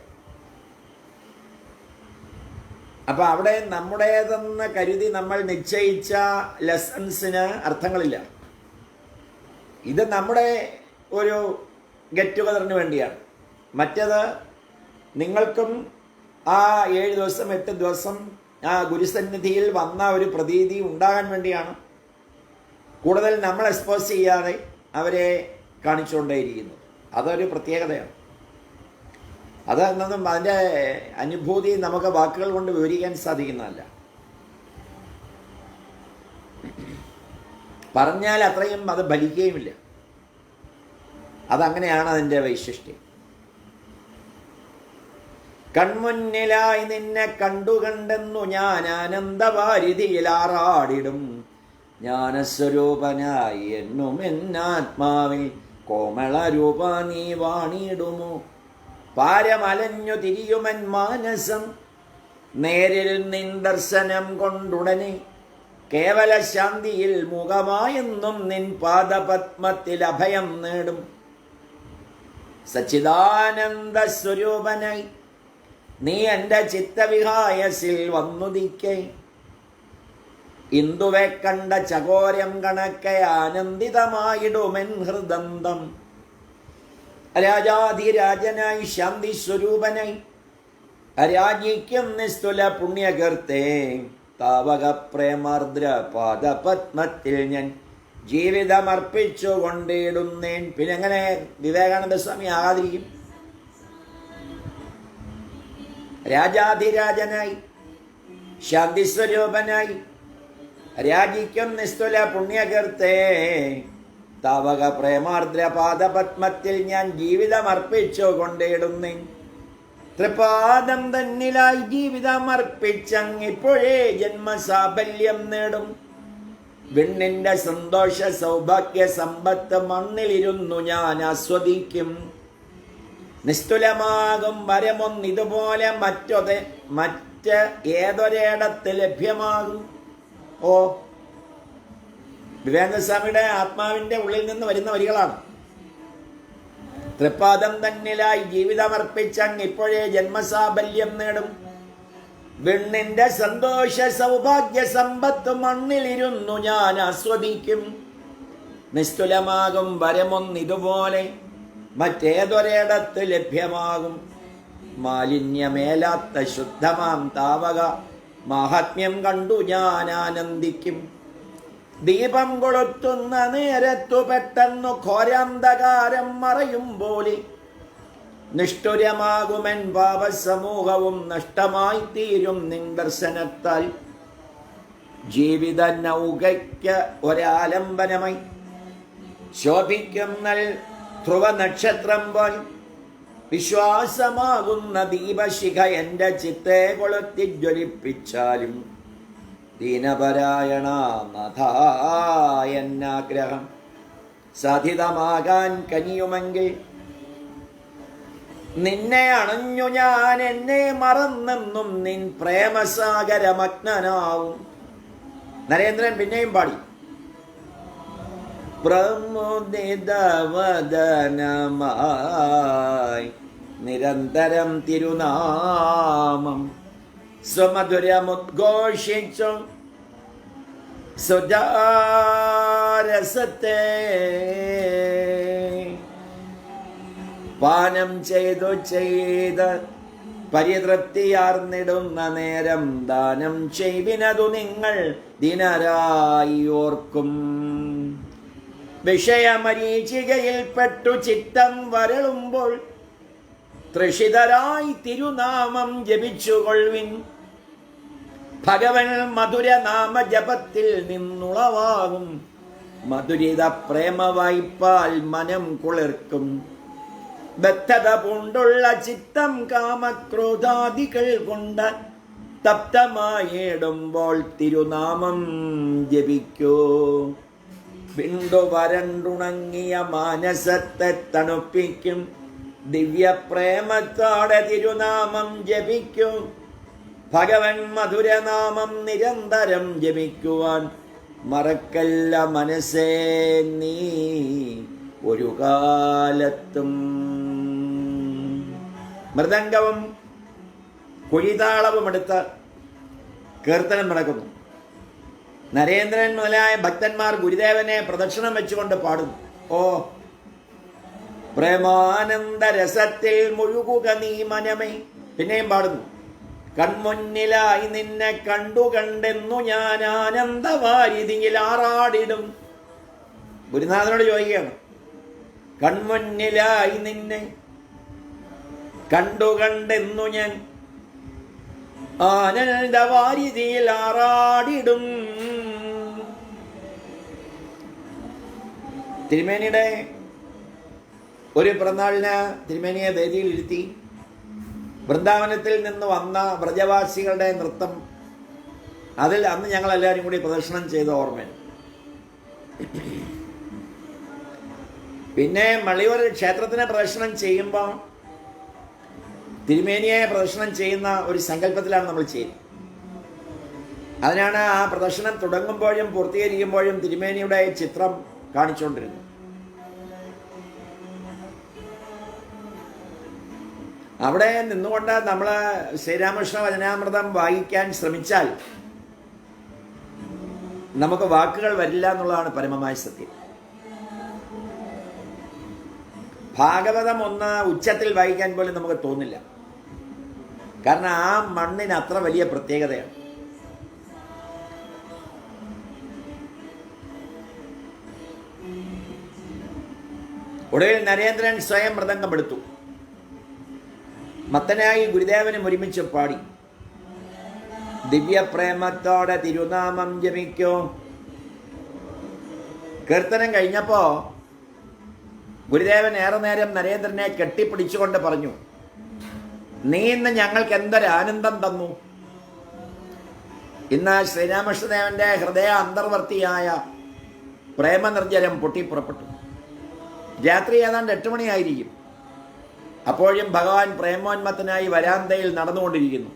അപ്പം അവിടെ നമ്മുടേതെന്ന് കരുതി നമ്മൾ നിശ്ചയിച്ച ലെസൺസിന് അർത്ഥങ്ങളില്ല. ഇത് നമ്മുടെ ഒരു ഗെറ്റ് ടുഗദറിന് വേണ്ടിയാണ്. മറ്റേത് നിങ്ങൾക്കും ആ 7 ദിവസം 8 ദിവസം ആ ഗുരുസന്നിധിയിൽ വന്ന ഒരു പ്രതീതി ഉണ്ടാകാൻ വേണ്ടിയാണ്. കൂടുതൽ നമ്മൾ എക്സ്പോസ് ചെയ്യാതെ അവരെ കാണിച്ചുകൊണ്ടേയിരിക്കുന്നത്. അതൊരു പ്രത്യേകതയാണ്. അതൊന്നും അതിൻ്റെ അനുഭൂതി നമുക്ക് വാക്കുകൾ കൊണ്ട് വിവരിക്കാൻ സാധിക്കുന്നതല്ല. പറഞ്ഞാൽ അത്രയും അത് ഫലിക്കുകയുമില്ല. അതങ്ങനെയാണ് അതിൻ്റെ വൈശിഷ്ട്യം. കൺമുന്നിലായി നിന്നെ കണ്ടുകണ്ടെന്നു ഞാൻ ആനന്ദവാരിധിയിലാറാടിടും, ജ്ഞാനസ്വരൂപനായി എന്നും എന്നാത്മാവിൽ കോമളരൂപ നീ വാണിടുമോ. പാരമലഞ്ഞു തിരിയുമൻ മാനസം നേരിൽ നിൻ ദർശനം കൊണ്ടുടനെ, കേവല ശാന്തിയിൽ മുഖമായെന്നും നിൻ പാദപത്മത്തിൽ അഭയം നേടും. സച്ചിദാനന്ദ സ്വരൂപനായി നീ എൻ്റെ ചിത്തവിഹായസിൽ വന്നുദിക്കേ, ഇന്ദുവെ കണ്ട ചകോരം കണക്കെ ആനന്ദിതമായിടുമെൻ ഹൃദന്തം. രാജാധിരാജനായി ശാന്തി സ്വരൂപനായി രാജിക്കും നിസ്തുല പുണ്യകീർത്തേ, താവക പ്രേമാർദ്ര പാദപത്മത്തിൽ ഞാൻ ജീവിതമർപ്പിച്ചു കൊണ്ടിടുന്നേൻ. പിന്നെ എങ്ങനെ വിവേകാനന്ദ സ്വാമി ആകാതിരിക്കും? രാജാധിരാജനായി ശാന്തി സ്വരൂപനായി രാജിക്കും നിസ്തുല പുണ്യകീർത്തേ, താവക പ്രേമാർദ്ര പാദപത്മത്തിൽ ഞാൻ ജീവിതമർപ്പിച്ചു കൊണ്ടിടുന്നേൻ. തൃപാദം തന്നിലായി ജീവിതമർപ്പിച്ചങ്ങിപ്പോഴേ ജന്മസാഫല്യം നേടും. വിണ്ണിന്റെ സന്തോഷ സൗഭാഗ്യ സമ്പത്ത് മണ്ണിലിരുന്നു ഞാൻ ആസ്വദിക്കും. നിസ്തുലമാകും വരമൊന്നിതുപോലെ മറ്റ് ഏതൊരിടത്ത് ലഭ്യമാകും. ഓ, വിവേകാനന്ദസ്വാമിയുടെ ആത്മാവിന്റെ ഉള്ളിൽ നിന്ന് വരുന്ന വരികളാണ്. തൃപ്പാദം തന്നിലായി ജീവിതമർപ്പിച്ചങ്ങ് ഇപ്പോഴേ ജന്മസാഫല്യം നേടും. വിണ്ണിന്റെ സന്തോഷ സൗഭാഗ്യ സമ്പത്ത് മണ്ണിലിരുന്നു ഞാൻ ആസ്വദിക്കും. നിസ്തുലമാകും വരമൊന്നിതുപോലെ മറ്റേതൊരിടത്ത് ലഭ്യമാകും. മാലിന്യമേലാത്ത ശുദ്ധമാം താവക മാഹാത്മ്യം കണ്ടു ഞാൻ ആനന്ദിക്കും. ദീപം കൊളുത്തുന്ന നേരത്തു പെട്ടെന്നു ഘോരാന്ധകാരം മറയും പോലെ നിഷ്ഠുരമാകുമെൻ പാപസമൂഹവും നഷ്ടമായി തീരും നിൻ ദർശനത്താൽ. ജീവിത നൗകയ്ക്ക് ഒരാലംബനമായി ശോഭിക്കുന്ന ധ്രുവ നക്ഷത്രം പോൽ വിശ്വാസമാകുന്ന ദീപശിഖ എൻ്റെ ചിത്തെ കൊളുത്തി ജ്വലിപ്പിച്ചാലും ദീനപരായണ നാഥായെന്നാഗ്രഹം സാധിതമാകാൻ കനിയുമെങ്കിൽ നിന്നെ അണഞ്ഞു ഞാൻ എന്നെ മറന്നെന്നും നിൻ പ്രേമസാഗരമഗ്നനാവും. നരേന്ദ്രൻ പിന്നെയും പാടി. പ്രമുദിതവദനമായി നിരന്തരം തിരുനാമം സ്വമധുരമുദ്ഘോഷിച്ചു സുജാരസത്തെ പാനം ചെയ്ത് പരിതൃപ്തിയാർന്നിടുന്ന നേരം ദാനം ചെയ്വിനതു നിങ്ങൾ ദിനരായി ഓർക്കും. വിഷയമരീചികയിൽപ്പെട്ടു ചിത്തം വരളുമ്പോൾ തൃഷിതരായി തിരുനാമം ജപിച്ചുകൊള്ളുവിൻ. ഭഗവൻ മധുരനാമ ജപത്തിൽ നിന്നുളവാകും മധുരിത പ്രേമവായ്പാൽ മനം കുളിർക്കും. ബദ്ധത പൂണ്ടുള്ള ചിത്തം കാമക്രോധാദികൾ കൊണ്ട് തപ്തമായിടുമ്പോൾ തിരുനാമം ജപിക്കൂ. വിണ്ടു വരണ്ടുണങ്ങിയ മാനസത്തെ തണുപ്പിക്കും ദിവ്യപ്രേമത്തോടെ തിരുനാമം ജപിക്കൂ. ഭഗവൻ മധുരനാമം നിരന്തരം ജപിക്കുവാൻ മറക്കല്ല മനസ്സേ നീ ഒരു കാലത്തും. മൃദംഗവും കുഴിതാളവും എടുത്ത് കീർത്തനം നടക്കുന്നു. നരേന്ദ്രൻ മുതലായ ഭക്തന്മാർ ഗുരുദേവനെ പ്രദക്ഷിണം വെച്ചുകൊണ്ട് പാടുന്നു. ഓ, പ്രേമാനന്ദ രസത്തിൽ മുഴുകുക നീ മനമേ. പിന്നെയും പാടുന്നു. കൺമുന്നിലായി നിന്നെ കണ്ടെന്നു ഞാൻ ആനന്ദവാരിതിയിൽ ആറാടിടും. ഗുരുനാഥനോട് ചോദിക്കുകയാണ്. കൺമുന്നിലായി നിന്നെ കണ്ടെന്നു ഞാൻ ആനന്ദവാരിതിയിൽ ആറാടിടും. തിരുമേനിയുടെ ഒരു പിറന്നാളിന് തിരുമേനിയെ വേദിയിലിരുത്തി വൃന്ദാവനത്തിൽ നിന്ന് വന്ന വ്രജവാസികളുടെ നൃത്തം അതിൽ അന്ന് ഞങ്ങൾ എല്ലാവരും കൂടി പ്രദർശനം ചെയ്ത ഓർമ്മയാണ്. പിന്നെ മള്ളിയൂർ ക്ഷേത്രത്തിനെ പ്രദർശനം ചെയ്യുമ്പോൾ തിരുമേനിയെ പ്രദർശനം ചെയ്യുന്ന ഒരു സങ്കല്പത്തിലാണ് നമ്മൾ ചെയ്യുന്നത്. അതിനാണ് ആ പ്രദർശനം തുടങ്ങുമ്പോഴും പൂർത്തീകരിക്കുമ്പോഴും തിരുമേനിയുടെ ചിത്രം കാണിച്ചുകൊണ്ടിരുന്നത്. അവിടെ നിന്നുകൊണ്ട് നമ്മൾ ശ്രീരാമകൃഷ്ണ വചനാമൃതം വായിക്കാൻ ശ്രമിച്ചാൽ നമുക്ക് വാക്കുകൾ വരില്ല എന്നുള്ളതാണ് പരമമായ സത്യം. ഭാഗവതം ഒന്ന് ഉച്ചത്തിൽ വായിക്കാൻ പോലും നമുക്ക് തോന്നില്ല. കാരണം ആ മണ്ണിന് അത്ര വലിയ പ്രത്യേകതയാണ്. ഒടുവിൽ നരേന്ദ്രൻ സ്വയം മൃദംഗമെടുത്തു. മത്തനായി ഗുരുദേവനും ഒരുമിച്ച് പാടി. ദിവ്യപ്രേമത്തോടെ തിരുനാമം ജപിക്കൂ. കീർത്തനം കഴിഞ്ഞപ്പോ ഗുരുദേവൻ ഏറെ നേരം നരേന്ദ്രനെ കെട്ടിപ്പിടിച്ചുകൊണ്ട് പറഞ്ഞു, നീ ഇന്ന് ഞങ്ങൾക്ക് എന്തൊരു ആനന്ദം തന്നു. ഇന്ന് ശ്രീരാമകൃഷ്ണദേവന്റെ ഹൃദയ അന്തർവർത്തിയായ പ്രേമനിർജ്ജരം പൊട്ടിപ്പുറപ്പെട്ടു. രാത്രി ഏതാണ്ട് 8 മണിയായിരിക്കും. അപ്പോഴും ഭഗവാൻ പ്രേമോന്മത്തനായി വരാന്തയിൽ നടന്നുകൊണ്ടിരിക്കുന്നു.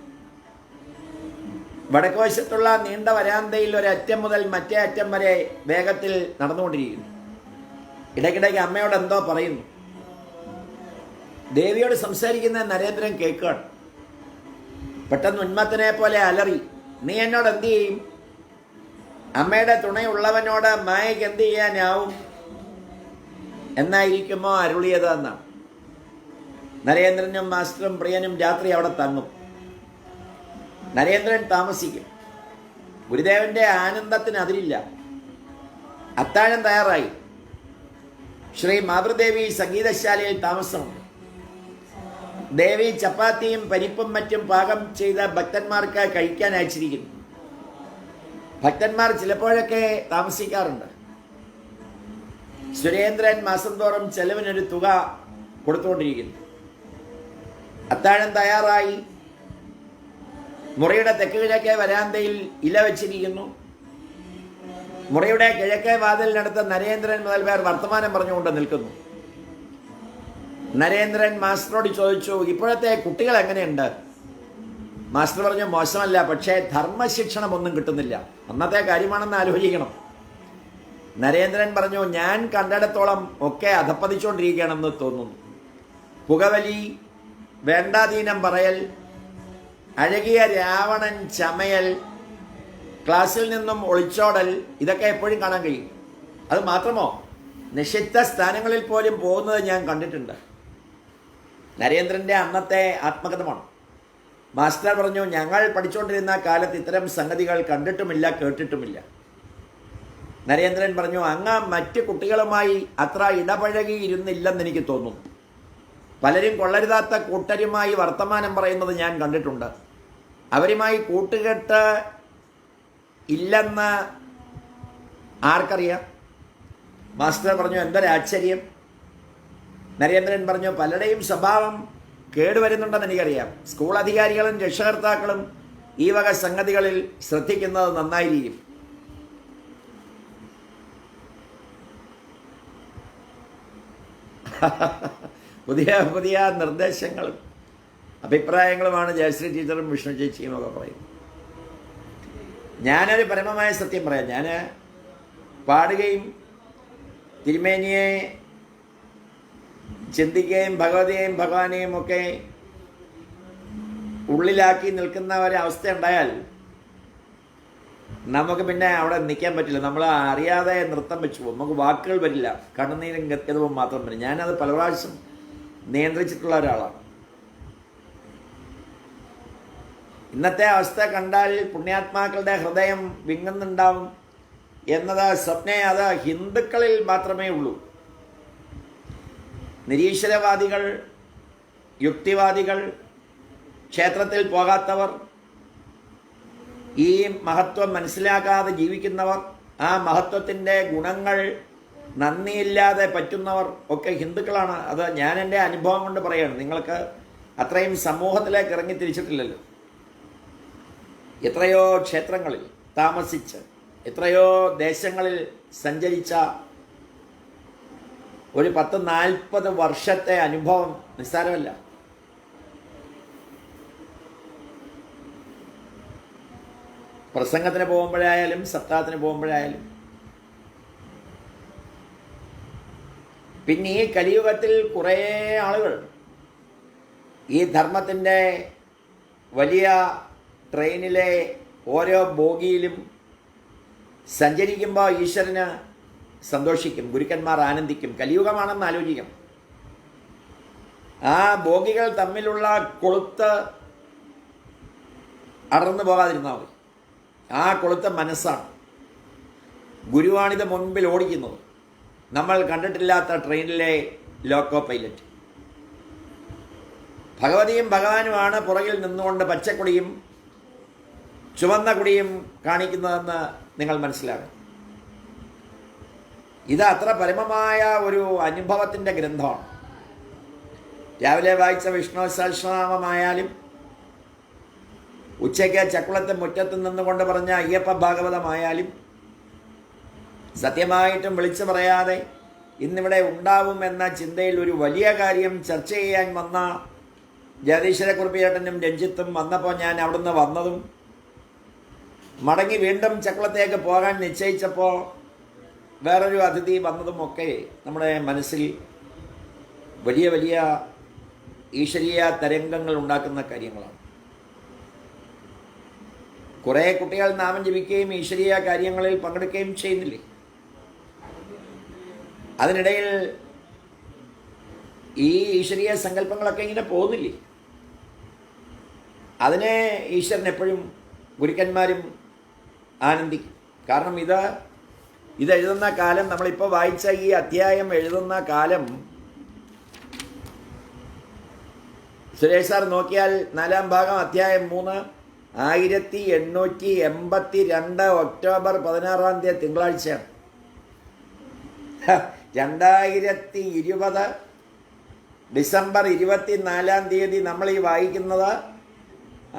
വടക്കുവശത്തുള്ള നീണ്ട വരാന്തയിൽ ഒരറ്റം മുതൽ മറ്റേ അറ്റം വരെ വേഗത്തിൽ നടന്നുകൊണ്ടിരിക്കുന്നു. ഇടയ്ക്കിടയ്ക്ക് അമ്മയോട് എന്തോ പറയുന്നു. ദേവിയോട് സംസാരിക്കുന്ന നരേന്ദ്രൻ കേൾക്കുകയാണ്. പെട്ടെന്ന് ഉന്മത്തനെ പോലെ അലറി, നീ എന്നോട് എന്ത് ചെയ്യും? അമ്മയുടെ തുണയുള്ളവനോട് മായയ്ക്ക് എന്ത് ചെയ്യാനാവും എന്നായിരിക്കുമോ അരുളിയത് എന്നാണ്. നരേന്ദ്രനും മാസ്റ്ററും പ്രിയനും രാത്രി അവിടെ തങ്ങും. നരേന്ദ്രൻ താമസിക്കും. ഗുരുദേവന്റെ ആനന്ദത്തിന് അതിരില്ല. അത്താഴം തയ്യാറായി. ശ്രീ മാതൃദേവി സംഗീതശാലയിൽ താമസമുണ്ട്. ദേവി ചപ്പാത്തിയും പരിപ്പും മറ്റും പാകം ചെയ്ത ഭക്തന്മാർക്ക് കഴിക്കാൻ അയച്ചിരിക്കുന്നു. ഭക്തന്മാർ ചിലപ്പോഴൊക്കെ താമസിക്കാറുണ്ട്. സുരേന്ദ്രൻ മാസം തോറും ചെലവിനൊരു തുക കൊടുത്തുകൊണ്ടിരിക്കുന്നു. അത്താഴം തയ്യാറായി. മുറിയുടെ തെക്ക് കിഴക്കേ വരാന്തയിൽ ഇല വെച്ചിരിക്കുന്നു. മുറിയുടെ കിഴക്കേ വാതിലിനടുത്ത് നരേന്ദ്രൻ മുതൽ പേർ വർത്തമാനം പറഞ്ഞുകൊണ്ട് നിൽക്കുന്നു. നരേന്ദ്രൻ മാസ്റ്ററോട് ചോദിച്ചു, ഇപ്പോഴത്തെ കുട്ടികൾ എങ്ങനെയുണ്ട്? മാസ്റ്റർ പറഞ്ഞു, മോശമല്ല, പക്ഷേ ധർമ്മശിക്ഷണം ഒന്നും കിട്ടുന്നില്ല. അന്നത്തെ കാര്യമാണെന്ന് ആലോചിക്കണം. നരേന്ദ്രൻ പറഞ്ഞു, ഞാൻ കണ്ടിടത്തോളം ഒക്കെ അധപ്പതിച്ചുകൊണ്ടിരിക്കുകയാണെന്ന് തോന്നുന്നു. പുകവലി, വേണ്ടാധീനം പറയൽ, അഴകിയ രാവണൻ ചമയൽ, ക്ലാസ്സിൽ നിന്നും ഒളിച്ചോടൽ, ഇതൊക്കെ എപ്പോഴും കാണാൻ കഴിയും. അത് മാത്രമോ, നിഷിദ്ധ സ്ഥാനങ്ങളിൽ പോലും പോകുന്നത് ഞാൻ കണ്ടിട്ടുണ്ട്. നരേന്ദ്രൻ്റെ അന്നത്തെ ആത്മകഥമാണ്. മാസ്റ്റർ പറഞ്ഞു, ഞങ്ങൾ പഠിച്ചുകൊണ്ടിരുന്ന കാലത്ത് ഇത്തരം സംഗതികൾ കണ്ടിട്ടുമില്ല, കേട്ടിട്ടുമില്ല. നരേന്ദ്രൻ പറഞ്ഞു, അങ്ങ് മറ്റ് കുട്ടികളുമായി അത്ര ഇടപഴകിയിരുന്നില്ലെന്ന് എനിക്ക് തോന്നുന്നു. പലരും കൊള്ളരുതാത്ത കൂട്ടരുമായി വർത്തമാനം പറയുന്നത് ഞാൻ കണ്ടിട്ടുണ്ട്. അവരുമായി കൂട്ടുകെട്ട് ഇല്ലെന്ന് ആർക്കറിയാം? മാസ്റ്റർ പറഞ്ഞു, എന്തൊരാശ്ചര്യം. നരേന്ദ്രൻ പറഞ്ഞു, പലരുടെയും സ്വഭാവം കേടുവരുന്നുണ്ടെന്ന് എനിക്കറിയാം. സ്കൂൾ അധികാരികളും രക്ഷകർത്താക്കളും ഈ വക സംഗതികളിൽ ശ്രദ്ധിക്കുന്നത് നന്നായിരിക്കും. പുതിയ പുതിയ നിർദ്ദേശങ്ങളും അഭിപ്രായങ്ങളുമാണ് ജയശ്രീ ടീച്ചറും വിഷ്ണു ചേച്ചിയും ഒക്കെ പറയും. ഞാനൊരു പരമമായ സത്യം പറയാം. ഞാൻ പാടുകയും തിരുമേനിയെ ചിന്തിക്കുകയും ഭഗവതിയെയും ഭഗവാനെയും ഒക്കെ ഉള്ളിലാക്കി നിൽക്കുന്ന ഒരവസ്ഥ ഉണ്ടായാൽ നമുക്ക് പിന്നെ അവിടെ നിൽക്കാൻ പറ്റില്ല. നമ്മൾ അറിയാതെ നൃത്തം വെച്ചു പോകും. നമുക്ക് വാക്കുകൾ വരില്ല, കണ്ണുനീരും ഗദ്ഗതവും മാത്രം വരും. ഞാനത് പല പ്രാവശ്യം നിയന്ത്രിച്ചിട്ടുള്ള ഒരാളാണ്. ഇന്നത്തെ അവസ്ഥ കണ്ടാൽ പുണ്യാത്മാക്കളുടെ ഹൃദയം വിങ്ങുന്നുണ്ടാവും എന്നത് സ്വപ്നേ അത് ഹിന്ദുക്കളിൽ മാത്രമേ ഉള്ളൂ. നിരീശ്വരവാദികൾ, യുക്തിവാദികൾ, ക്ഷേത്രത്തിൽ പോകാത്തവർ, ഈ മഹത്വം മനസ്സിലാക്കാതെ ജീവിക്കുന്നവർ, ആ മഹത്വത്തിൻ്റെ ഗുണങ്ങൾ നന്ദിയില്ലാതെ പറ്റുന്നവർ ഒക്കെ ഹിന്ദുക്കളാണ്. അത് ഞാൻ എൻ്റെ അനുഭവം കൊണ്ട് പറയുകയാണ്. നിങ്ങൾക്ക് അത്രയും സമൂഹത്തിലേക്ക് ഇറങ്ങി തിരിച്ചിട്ടില്ലല്ലോ. എത്രയോ ക്ഷേത്രങ്ങളിൽ താമസിച്ച് എത്രയോ ദേശങ്ങളിൽ സഞ്ചരിച്ച ഒരു 10-40 വർഷത്തെ അനുഭവം നിസ്സാരമല്ല. പ്രസംഗത്തിന് പോകുമ്പോഴായാലും സപ്താഹത്തിന് പോകുമ്പോഴായാലും. പിന്നെ ഈ കലിയുഗത്തിൽ കുറേ ആളുകൾ ഈ ധർമ്മത്തിൻ്റെ വലിയ ട്രെയിനിലെ ഓരോ ബോഗിയിലും സഞ്ചരിക്കുമ്പോൾ ഈശ്വരന് സന്തോഷിക്കും, ഗുരുക്കന്മാർ ആനന്ദിക്കും. കലിയുഗമാണെന്ന് ആലോചിക്കണം. ആ ബോഗികൾ തമ്മിലുള്ള കൊളുത്ത് അടർന്നു പോകാതിരുന്നാൽ മതി. ആ കൊളുത്ത മനസ്സാണ്. ഗുരുവാണിത് മുൻപിൽ ഓടിക്കുന്നത്. നമ്മൾ കണ്ടിട്ടില്ലാത്ത ട്രെയിനിലെ ലോക്കോ പൈലറ്റ്. ഭഗവതിയും ഭഗവാനുമാണ് പുറകിൽ നിന്നുകൊണ്ട് പച്ചക്കൊടിയും ചുവന്ന കൊടിയും കാണിക്കുന്നതെന്ന് നിങ്ങൾ മനസ്സിലാക്കും. ഇത് അത്ര പരമമായ ഒരു അനുഭവത്തിൻ്റെ ഗ്രന്ഥമാണ്. രാവിലെ വായിച്ച വിഷ്ണു സഹസ്രനാമമായാലും ഉച്ചയ്ക്ക് ചക്കുളത്തെ മുറ്റത്ത് നിന്നുകൊണ്ട് പറഞ്ഞ അയ്യപ്പ ഭാഗവതമായാലും സത്യമായിട്ടും വിളിച്ചു പറയാതെ ഇന്നിവിടെ ഉണ്ടാവുമെന്ന ചിന്തയിൽ ഒരു വലിയ കാര്യം ചർച്ച ചെയ്യാൻ വന്ന ജഗദീശ്വരക്കുറുപ്പ് ചേട്ടനും രഞ്ജിത്തും വന്നപ്പോൾ ഞാൻ അവിടുന്ന് വന്നതും മടങ്ങി വീണ്ടും ചക്കുളത്തേക്ക് പോകാൻ നിശ്ചയിച്ചപ്പോൾ വേറൊരു അതിഥി വന്നതുമൊക്കെ നമ്മുടെ മനസ്സിൽ വലിയ വലിയ ഈശ്വരീയ തരംഗങ്ങൾ ഉണ്ടാക്കുന്ന കാര്യങ്ങളാണ്. കുറേ കുട്ടികൾ നാമം ജപിക്കുകയും ഈശ്വരീയ കാര്യങ്ങളിൽ പങ്കെടുക്കുകയും ചെയ്യുന്നില്ലേ? അതിനിടയിൽ ഈ ഈശ്വരീയ സങ്കല്പങ്ങളൊക്കെ ഇങ്ങനെ പോകുന്നില്ലേ? അതിനെ ഈശ്വരൻ എപ്പോഴും ഗുരുക്കന്മാരും ആനന്ദിക്കും. കാരണം ഇത് എഴുതുന്ന കാലം, നമ്മളിപ്പോൾ വായിച്ച ഈ അധ്യായം എഴുതുന്ന കാലം, സുരേഷ് സാർ നോക്കിയാൽ 4-ാം ഭാഗം അധ്യായം 3 1882 ഒക്ടോബർ 16 തിങ്കളാഴ്ചയാണ്. 2020 ഡിസംബർ 24 നമ്മൾ ഈ വായിക്കുന്നത്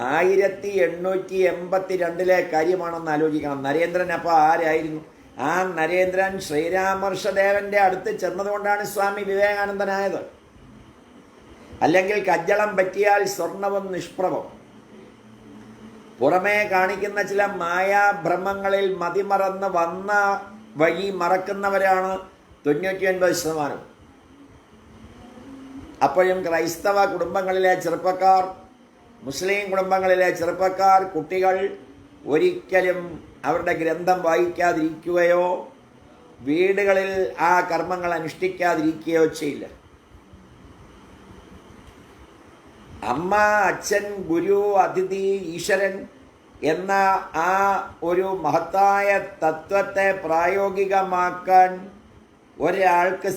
1882 കാര്യമാണെന്ന് ആലോചിക്കണം. നരേന്ദ്രൻ അപ്പോൾ ആരായിരുന്നു? ആ നരേന്ദ്രൻ ശ്രീരാമകൃഷ്ണദേവന്റെ അടുത്ത് ചെന്നതുകൊണ്ടാണ് സ്വാമി വിവേകാനന്ദനായത്. അല്ലെങ്കിൽ കജ്ജളം പറ്റിയാൽ സ്വർണവും നിഷ്പ്രഭം. പുറമേ കാണിക്കുന്ന ചില മായാഭ്രമങ്ങളിൽ മതിമറന്ന് വന്ന വഴി മറക്കുന്നവരാണ് 99%. അപ്പോഴും ക്രൈസ്തവ കുടുംബങ്ങളിലെ ചെറുപ്പക്കാർ, മുസ്ലിം കുടുംബങ്ങളിലെ ചെറുപ്പക്കാർ, കുട്ടികൾ ഒരിക്കലും അവരുടെ ഗ്രന്ഥം വായിക്കാതിരിക്കുകയോ വീടുകളിൽ ആ കർമ്മങ്ങൾ അനുഷ്ഠിക്കാതിരിക്കുകയോ ചെയ്യില്ല. അമ്മ, അച്ഛൻ, ഗുരു, അതിഥി, ഈശ്വരൻ എന്ന ആ ഒരു മഹത്തായ തത്വത്തെ പ്രായോഗികമാക്കാൻ ഒരാൾക്ക്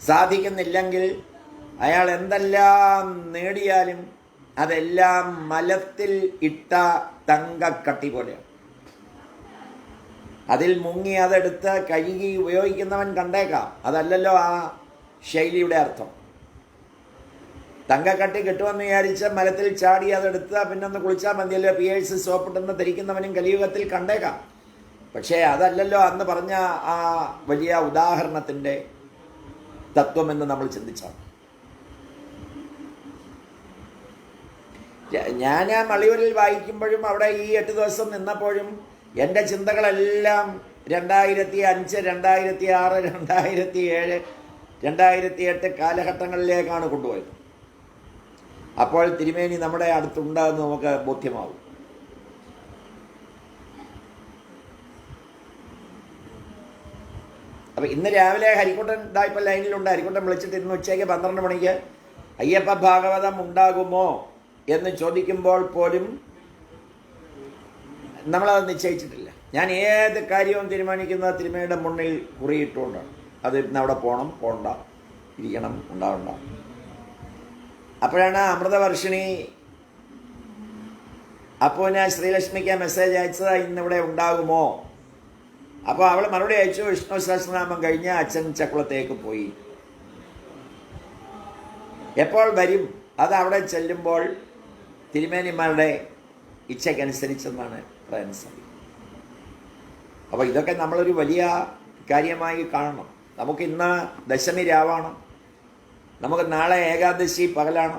സാധിക്കുന്നില്ലെങ്കിൽ അയാൾ എന്തെല്ലാം നേടിയാലും അതെല്ലാം മലത്തിൽ ഇട്ട തങ്കക്കട്ടി പോലെയാണ്. അതിൽ മുങ്ങി അതെടുത്ത് കഴുകി ഉപയോഗിക്കുന്നവൻ കണ്ടേക്കാം. അതല്ലല്ലോ ആ ശൈലിയുടെ അർത്ഥം. തങ്കക്കട്ടി കിട്ടുമെന്ന് വിചാരിച്ച് മലത്തിൽ ചാടി അതെടുത്ത് പിന്നെ ഒന്ന് കുളിച്ചാൽ മതിയല്ലോ, പിയേഴ്സ് സോപ്പിട്ടെന്ന് ധരിക്കുന്നവനും കലിയുഗത്തിൽ കണ്ടേക്കാം. പക്ഷേ അതല്ലല്ലോ അന്ന് പറഞ്ഞ ആ വലിയ ഉദാഹരണത്തിൻ്റെ തത്വമെന്ന് നമ്മൾ ചിന്തിച്ചാൽ. ഞാൻ ആ മളിയൂരിൽ വായിക്കുമ്പോഴും അവിടെ ഈ 8 ദിവസം നിന്നപ്പോഴും എൻ്റെ ചിന്തകളെല്ലാം 2005, 2006, 2007, 2008 കാലഘട്ടങ്ങളിലേക്കാണ് കൊണ്ടുപോയത്. അപ്പോൾ തിരുമേനി നമ്മുടെ അടുത്തുണ്ടെന്ന് നമുക്ക് ബോധ്യമാവും. അപ്പം ഇന്ന് രാവിലെ ഹരിക്കുട്ടൻ ഇതായപ്പോൾ ലൈനിലുണ്ട്. ഹരിക്കുട്ടൻ വിളിച്ചിട്ട് ഇന്ന് ഉച്ചയ്ക്ക് 12 മണിക്ക് അയ്യപ്പ ഭാഗവതം ഉണ്ടാകുമോ എന്ന് ചോദിക്കുമ്പോൾ പോലും നമ്മളത് നിശ്ചയിച്ചിട്ടില്ല. ഞാൻ ഏത് കാര്യവും തീരുമാനിക്കുന്നത് തിരുമേനിയുടെ മുന്നിൽ കുറിയിട്ടുകൊണ്ടാണ്. അത് ഇന്ന് അവിടെ പോകണം, പോകണ്ട, ഇരിക്കണം, ഉണ്ടാവണ്ട. അപ്പോഴാണ് അമൃതവർഷിണി അപ്പൂന് ശ്രീലക്ഷ്മിക്ക് മെസ്സേജ് അയച്ചത്, ഇന്നിവിടെ ഉണ്ടാകുമോ? അപ്പോൾ അവൾ മറുപടി അയച്ചു, വിഷ്ണു സഹസ്രനാമം കഴിഞ്ഞ് അച്ഛൻ ചക്കുളത്തേക്ക് പോയി. എപ്പോൾ വരും? അത് അവിടെ ചെല്ലുമ്പോൾ തിരുമേനിമാരുടെ ഇച്ഛയ്ക്കനുസരിച്ചെന്നാണ് പറയാൻ സാധിക്കും. അപ്പോൾ ഇതൊക്കെ നമ്മളൊരു വലിയ കാര്യമായി കാണണം. നമുക്കിന്ന് ദശമി രാവാണ്, നമുക്ക് നാളെ ഏകാദശി പകലാണ്.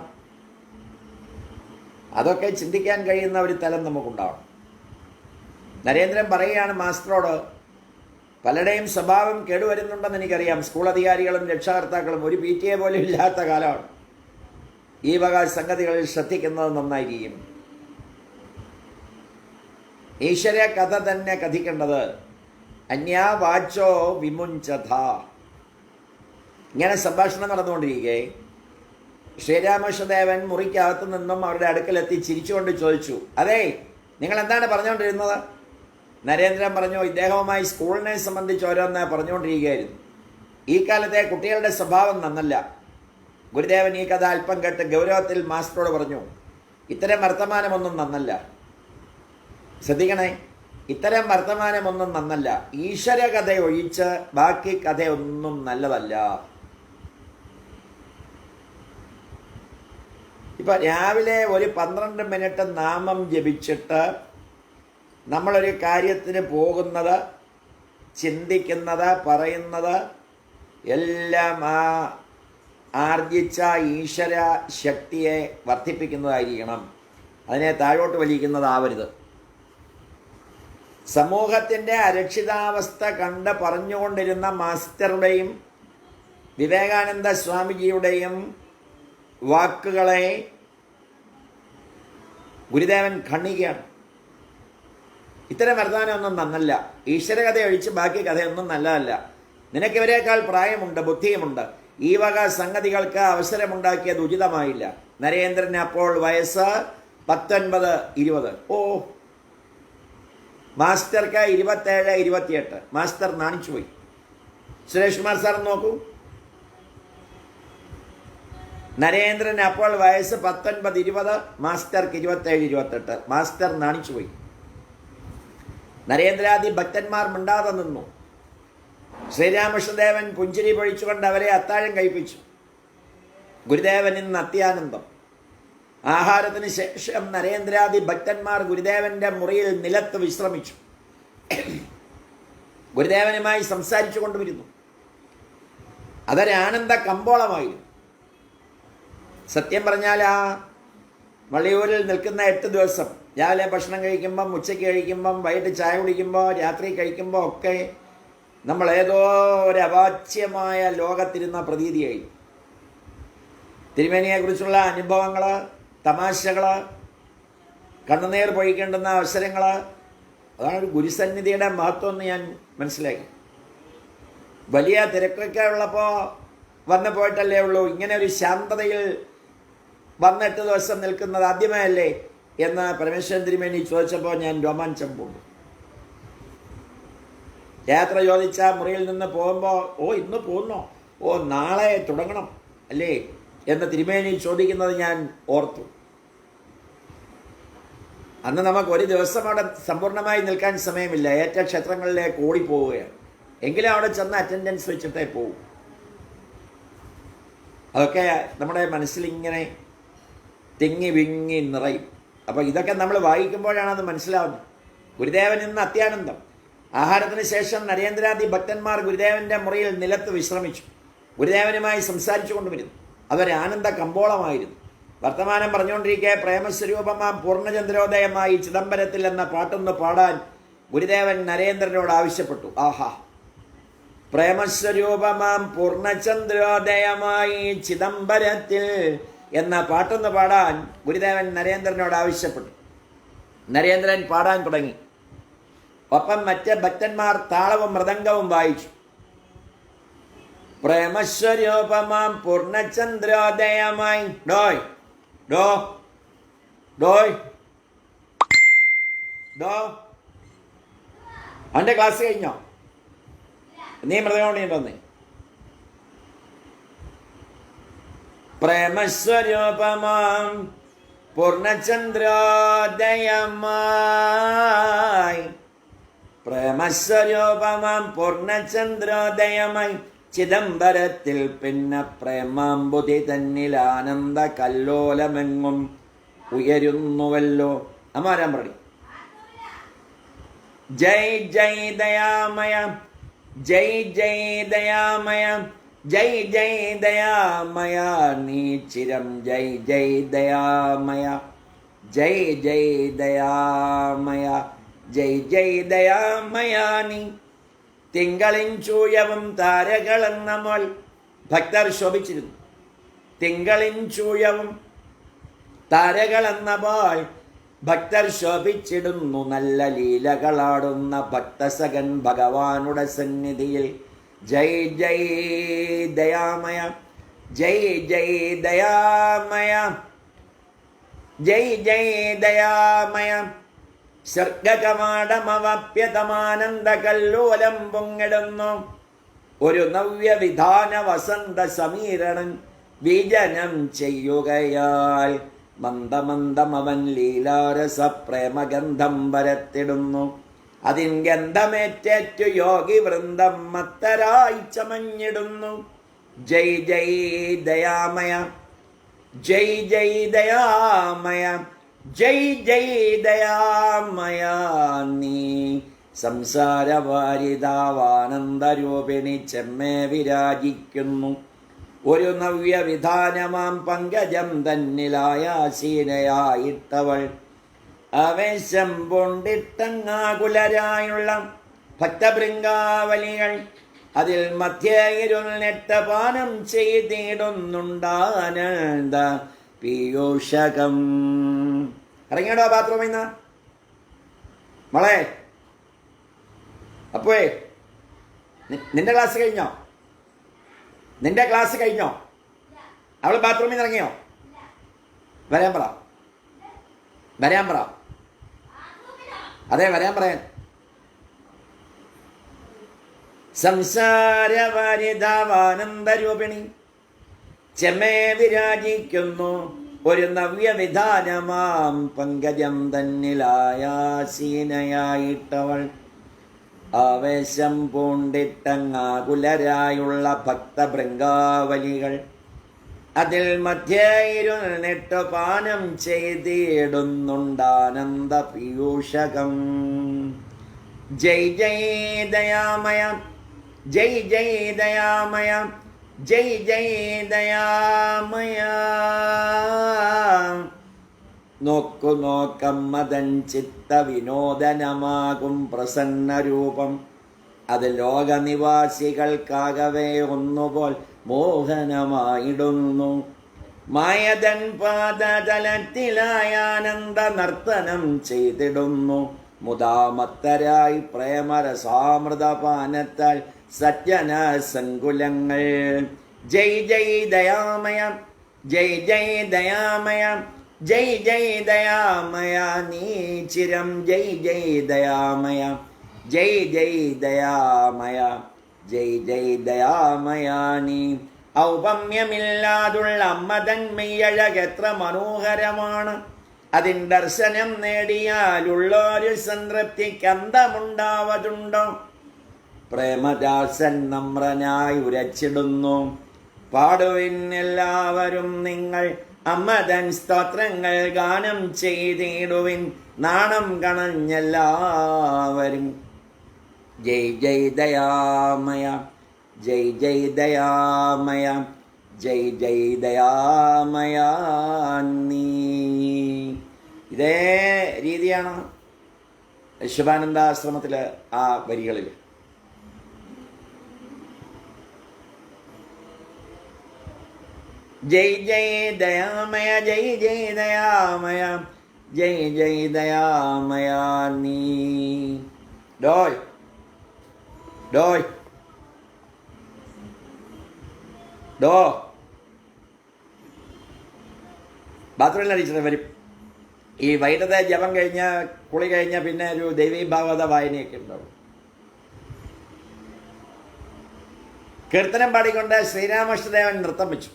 അതൊക്കെ ചിന്തിക്കാൻ കഴിയുന്ന ഒരു തലം നമുക്കുണ്ടാവണം. നരേന്ദ്രൻ പറയുകയാണ് മാസ്റ്ററോട്, പലരുടെയും സ്വഭാവം കേടുവരുന്നുണ്ടെന്ന് എനിക്കറിയാം. സ്കൂൾ അധികാരികളും രക്ഷാകർത്താക്കളും ഒരു PTA പോലും ഇല്ലാത്ത കാലമാണ്. ഈ വക സംഗതികളിൽ ശ്രദ്ധിക്കുന്നത് നന്നായിരിക്കും. ഈശ്വര കഥ തന്നെ കഥിക്കേണ്ടത്. അന്യാ വാച്ചോ വിമുഞ്ചത. ഇങ്ങനെ സംഭാഷണം നടന്നുകൊണ്ടിരിക്കെ ശ്രീരാമകൃഷ്ണദേവൻ മുറിക്കകത്തു നിന്നും അവരുടെ അടുക്കലെത്തി ചിരിച്ചുകൊണ്ട് ചോദിച്ചു, അതെ, നിങ്ങൾ എന്താണ് പറഞ്ഞുകൊണ്ടിരുന്നത്? നരേന്ദ്രൻ പറഞ്ഞു, ഇദ്ദേഹവുമായി സ്കൂളിനെ സംബന്ധിച്ച് ഓരോന്ന് പറഞ്ഞുകൊണ്ടിരിക്കുകയായിരുന്നു. ഈ കാലത്തെ കുട്ടികളുടെ സ്വഭാവം നന്നല്ല. ഗുരുദേവൻ ഈ കഥ അല്പം കേട്ട് ഗൗരവത്തിൽ മാസ്റ്ററോട് പറഞ്ഞു, ഇത്തരം വർത്തമാനമൊന്നും നന്നല്ല. ശ്രദ്ധിക്കണേ, ഇത്തരം വർത്തമാനമൊന്നും നന്നല്ല. ഈശ്വര കഥ ഒഴിച്ച് ബാക്കി കഥയൊന്നും നല്ലതല്ല. ഇപ്പം രാവിലെ ഒരു 12 മിനിറ്റ് നാമം ജപിച്ചിട്ട് നമ്മളൊരു കാര്യത്തിന് പോകുന്നത്, ചിന്തിക്കുന്നത്, പറയുന്നത് എല്ലാം ആ ആർജിച്ച ഈശ്വര ശക്തിയെ വർദ്ധിപ്പിക്കുന്നതായിരിക്കണം. അതിനെ താഴോട്ട് വലിക്കുന്നതാവരുത്. സമൂഹത്തിൻ്റെ അരക്ഷിതാവസ്ഥ കണ്ട് പറഞ്ഞുകൊണ്ടിരുന്ന മാസ്റ്ററുടെയും വിവേകാനന്ദ സ്വാമിജിയുടെയും വാക്കുകളെ ഗുരുദേവൻ ഖണ്ഡിക്കുകയാണ്. ഇത്തരം വർത്തമാനമൊന്നും നന്നല്ല. ഈശ്വരകഥ ഒഴിച്ച് ബാക്കി കഥയൊന്നും നല്ലതല്ല. നിനക്കിവരേക്കാൾ പ്രായമുണ്ട്, ബുദ്ധിയുമുണ്ട്. ഈ വക സംഗതികൾക്ക് അവസരമുണ്ടാക്കിയത് ഉചിതമായില്ല. നരേന്ദ്രന് അപ്പോൾ വയസ്സ് 19-20. ഓ, മാസ്റ്റർക്ക് 27-28. മാസ്റ്റർ നാണിച്ചുപോയി. സുരേഷ് കുമാർ സാർ നോക്കൂ. നരേന്ദ്രന് അപ്പോൾ വയസ്സ് 19-20, മാസ്റ്റർക്ക് 27-28. മാസ്റ്റർ നാണിച്ചുപോയി. നരേന്ദ്രാദി ഭക്തന്മാർ മിണ്ടാതെ നിന്നു. ശ്രീരാമകൃഷ്ണദേവൻ പുഞ്ചിരി പൊഴിച്ചുകൊണ്ട് അവരെ അത്താഴം കഴിപ്പിച്ചു. ഗുരുദേവൻ ഇന്ന് അത്യാനന്ദം. ആഹാരത്തിന് ശേഷം നരേന്ദ്രാദി ഭക്തന്മാർ ഗുരുദേവന്റെ മുറിയിൽ നിലത്ത് വിശ്രമിച്ചു. ഗുരുദേവനുമായി സംസാരിച്ചു കൊണ്ടുവരുന്നു. അതൊരാനന്ദ കമ്പോളമായിരുന്നു. സത്യം പറഞ്ഞാൽ ആ വള്ളിയൂരിൽ നിൽക്കുന്ന 8 ദിവസം രാവിലെ ഭക്ഷണം കഴിക്കുമ്പം, ഉച്ചയ്ക്ക് കഴിക്കുമ്പം, വൈകിട്ട് ചായ കുടിക്കുമ്പോൾ, രാത്രി കഴിക്കുമ്പോൾ ഒക്കെ നമ്മൾ ഏതോ ഒരു അവാച്യമായ ലോകത്തിരുന്ന പ്രതീതിയായി. തിരുമേനിയെക്കുറിച്ചുള്ള അനുഭവങ്ങൾ, തമാശകൾ, കണ്ണുനീർ പൊഴിക്കേണ്ടുന്ന അവസരങ്ങൾ, അതാണ് ഒരു ഗുരുസന്നിധിയുടെ മഹത്വം എന്ന് ഞാൻ മനസ്സിലാക്കി. വലിയ തിരക്കൊക്കെ ഉള്ളപ്പോൾ വന്നു പോയിട്ടല്ലേ ഉള്ളൂ. ഇങ്ങനെ ഒരു ശാന്തതയിൽ 8 ദിവസം നിൽക്കുന്നത് ആദ്യമേ എന്ന് പരമേശ്വരൻ തിരുമേനി ചോദിച്ചപ്പോൾ ഞാൻ രോമാഞ്ചം പോകും. യാത്ര ചോദിച്ച മുറിയിൽ നിന്ന് പോകുമ്പോൾ, ഓ ഇന്ന് പോകുന്നോ, ഓ നാളെ തുടങ്ങണം അല്ലേ എന്ന് തിരുമേനി ചോദിക്കുന്നത് ഞാൻ ഓർത്തു. അന്ന് നമുക്ക് ഒരു ദിവസം അവിടെ സമ്പൂർണ്ണമായി നിൽക്കാൻ സമയമില്ല. ഏറ്റ ക്ഷേത്രങ്ങളിലേക്ക് ഓടിപ്പോവുകയാണ്. എങ്കിലും അവിടെ ചെന്ന് അറ്റൻഡൻസ് വെച്ചിട്ടേ പോകും. അതൊക്കെ നമ്മുടെ മനസ്സിലിങ്ങനെ തിങ്ങി വിങ്ങി നിറയും. അപ്പോൾ ഇതൊക്കെ നമ്മൾ വായിക്കുമ്പോഴാണ് അത് മനസ്സിലാവുന്നത്. ഗുരുദേവൻ ഇന്ന് അത്യാനന്ദം. ആഹാരത്തിന് ശേഷം നരേന്ദ്രാദി ഭക്തന്മാർ ഗുരുദേവന്റെ മുറിയിൽ നിലത്ത് വിശ്രമിച്ചു. ഗുരുദേവനുമായി സംസാരിച്ചു കൊണ്ടുവരുന്നു. അതൊരാനന്ദ കമ്പോളമായിരുന്നു. വർത്തമാനം പറഞ്ഞുകൊണ്ടിരിക്കെ പ്രേമസ്വരൂപമാം പൂർണ്ണചന്ദ്രോദയമായി ചിദംബരത്തിൽ എന്ന പാട്ടൊന്ന് പാടാൻ ഗുരുദേവൻ നരേന്ദ്രനോട് ആവശ്യപ്പെട്ടു. ആഹാ, പ്രേമസ്വരൂപമാം പൂർണ്ണചന്ദ്രോദയമായി ചിദംബരത്തിൽ എന്ന പാട്ടൊന്ന് പാടാൻ ഗുരുദേവൻ നരേന്ദ്രനോട് ആവശ്യപ്പെട്ടു. നരേന്ദ്രൻ പാടാൻ തുടങ്ങി. ഒപ്പം മറ്റ് ഭക്തന്മാർ താളവും മൃദംഗവും വായിച്ചു. പ്രേമസ്വരൂപമാം പൂർണ്ണചന്ദ്രോദയമായി ഡോയ് ഡോ ഡോയ് ഡോ. അവൻ്റെ ക്ലാസ് കഴിഞ്ഞോ? നീ മൃദംഗം പ്രേമസ്വരൂപമാം പൂർണ്ണചന്ദ്രോദയമായി, പ്രേമസ്വരൂപമാം പൂർണ്ണചന്ദ്രോദയമായി ചിദംബരത്തിൽ പിന്നെ പ്രേമാംബുധി തന്നിൽ ആനന്ദ കല്ലോലമെങ്ങും ഉയരുന്നുവല്ലോ. അമാരാൻ പറയും. ജയ് ജയ് ദയാമയ, ജയ് ജയ് ദയാമയ, ജയ് ജയ് ദയാമയ നീ ചിരം, ജയ് ജയ് ദയാമയ, ജയ് ജയ് ദയാമയ, ജയ് ജയ് ദയാമയ നീ. തിങ്കളിൻ ചൂയവും താരകളെന്ന മോൾ ഭക്തർ ശോഭിച്ചിരുന്നു. തിങ്കളിൻ ചൂയവും താരകളെന്ന പോൽ ഭക്തർ ശോഭിച്ചിടുന്നു. നല്ല ലീലകളാടുന്ന ഭക്തസഖൻ ഭഗവാനുടെ സന്നിധിയിൽ. ജയ് ജയ് ദയാമയ, ജയ് ജയ് ദയാമയ, ജയ് ജയ് ദയാമയ. സർഗകമാടമവപ്യതമാനന്ദ കല്ലോലം പൊങ്ങിടുന്നു. ഒരു നവ്യവിധാന വസന്ത സമീരണൻ വിജനം ചെയ്യുകയാൽ മന്ദമന്ദമവൻ ലീലാരസ പ്രേമഗന്ധം വരത്തിടുന്നു. അതിൻ ഗന്ധമേറ്റേറ്റു യോഗി വൃന്ദം മത്തരായി ചമഞ്ഞിടുന്നു. ജയ് ജയ് ദയാമയ, ജയ് ജയ് ദയാമയ ജയ് ജയ് ദയാമയ നീ സംസാരവാരിതാവാനന്ദരൂപിണി ചെമ്മേ വിരാജിക്കുന്നു. ഒരു നവ്യവിധാനമാം പങ്കജം തന്നിലായാസീനയായിട്ടവൾ ആവേശം പൂണ്ടിട്ടങ്ങാകുലരായുള്ള ഭക്തഭൃംഗാവലികൾ അതിൽ മധ്യേരുൾനെട്ടപാനം ചെയ്തിടുന്നുണ്ടാനന്ദ പീയൂഷകം. ഇറങ്ങിയടോ ബാത്റൂമിൽ നിന്ന് മോളെ. അപ്പോഴേ നിന്റെ ക്ലാസ് കഴിഞ്ഞോ? നിന്റെ ക്ലാസ് കഴിഞ്ഞോ? അവൾ ബാത്റൂമിൽ നിന്ന് ഇറങ്ങിയോ? വരാൻ പറ, വരാൻ പറ. അതെ, വരാൻ പറയാൻ. സംസാരവാരിതാവാനന്ദരൂപിണി ചെമ്മേ വിരാജിക്കുന്നു. ഒരു നവ്യവിധാനമാം പങ്കജം തന്നിലായാസീനയായിട്ടവൾ ആവേശം പൂണ്ടിട്ടങ്ങാകുലരായുള്ള ഭക്തഭൃംഗാവലികൾ അതിൽ മധ്യേരുൾനെട്ടു പാനം ചെയ്തിടുന്നുണ്ടാനന്ദ പീയൂഷകം. ജയ് ജയ് ദയാമയ ജയ് ജയ് ദയാമയ ജയ് ജയ് ദയാമയ. നോക്കു നോക്കമ്മതൻ ചിത്ത വിനോദനമാകും പ്രസന്നരൂപം അത് ലോകനിവാസികൾക്കാകവേ ഒന്നുപോൽ മോഹനമായിടുന്നു. മായതൻ പാദതലത്തിലായാനന്ദ നർത്തനം ചെയ്തിടുന്നു. മുദാമത്തരായി പ്രേമരസാമൃതപാനത്താൽ സജ്ജന സങ്കുലങ്ങൾ. ജയ് ജയ് ദയാമയ ജയ് ജയ് ദയാമയ ജയ് ജയ് ദയാമയ നീ ചിരം ജയ് ജയ് ദയാമയ ജയ് ജയ് ദയാമയ ജയ് ജയ് ദയാമയ നീ. ഔപമ്യമില്ലാതുള്ള അമ്മതൻ മെയ്യഴകെത്ര മനോഹരമാണ്. അതിൻ ദർശനം നേടിയാലുള്ളൊരു സംതൃപ്തിക്ക് അന്തമുണ്ടാവതുണ്ടോ? പ്രേമദാസൻ നമ്രനായി ഉരച്ചിടുന്നു. പാടുവിൻ എല്ലാവരും നിങ്ങൾ അമ്മതൻ സ്തോത്രങ്ങൾ ഗാനം ചെയ്തിടുവിൻ നാണം കണഞ്ഞെല്ലാവരും. ജയ് ജയ് ദയാമയ ജയ് ജയ് ദയാമയ ജയ് ജയ് ദയാമയ നീ. ഇതേ രീതിയാണ് ശിവാനന്ദാശ്രമത്തിലെ ആ വരികളിൽ. ജയ് ജയ് ദയാമയ ജയ് ജയ് ദയാമയ ജയ് ജയ് ദയാമയ നീ. ഡോയ് ഡോയ് ഡോ ബാത്റൂമിൽ അടിച്ചിട്ട് വരും. ഈ വൈകിട്ടത്തെ ജപം കഴിഞ്ഞ കുളി കഴിഞ്ഞ പിന്നെ ഒരു ദൈവീ ഭാഗവത വായനയൊക്കെ ഉണ്ടാവും. കീർത്തനം പാടിക്കൊണ്ട് ശ്രീരാമകൃഷ്ണദേവൻ നൃത്തം വെച്ചു.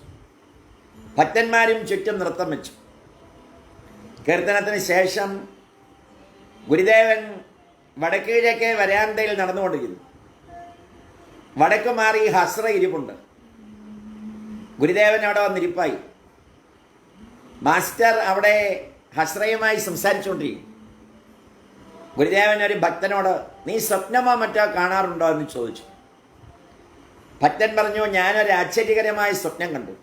ഭക്തന്മാരും ചുറ്റും നൃത്തം വെച്ചു. കീർത്തനത്തിന് ശേഷം ഗുരുദേവൻ വടക്കിഴക്കേ വരാന്തയിൽ നടന്നുകൊണ്ടിരിക്കുന്നു. വടക്ക് മാറി ഹസ്ര ഇരിപ്പുണ്ട്. ഗുരുദേവൻ അവിടെ വന്നിരിപ്പായി. മാസ്റ്റർ അവിടെ ഹസ്രയുമായി സംസാരിച്ചുകൊണ്ടിരിക്കും. ഗുരുദേവൻ ഒരു ഭക്തനോട് നീ സ്വപ്നമോ മറ്റോ കാണാറുണ്ടോ എന്ന് ചോദിച്ചു. ഭക്തൻ പറഞ്ഞു, ഞാനൊരു ആശ്ചര്യകരമായ സ്വപ്നം കണ്ടു.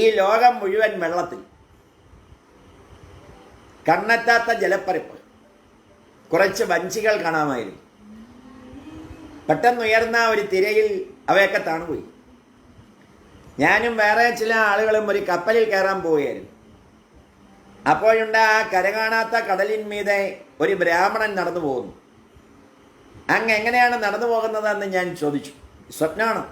ഈ ലോകം മുഴുവൻ വെള്ളത്തിൽ, കണ്ണെത്താത്ത ജലപ്പരപ്പ്, കുറച്ച് വഞ്ചികൾ കാണാമായിരുന്നു. പെട്ടെന്നുയർന്ന ഒരു തിരയിൽ അവയൊക്കെ താണുപോയി. ഞാനും വേറെ ചില ആളുകളും ഒരു കപ്പലിൽ കയറാൻ പോവുകയായിരുന്നു. അപ്പോഴുണ്ട് ആ കരകാണാത്ത കടലിന്മീതെ ഒരു ബ്രാഹ്മണൻ നടന്നു പോകുന്നു. അങ്ങ് എങ്ങനെയാണ് നടന്നു പോകുന്നതെന്ന് ഞാൻ ചോദിച്ചു. സ്വപ്നമാണ്.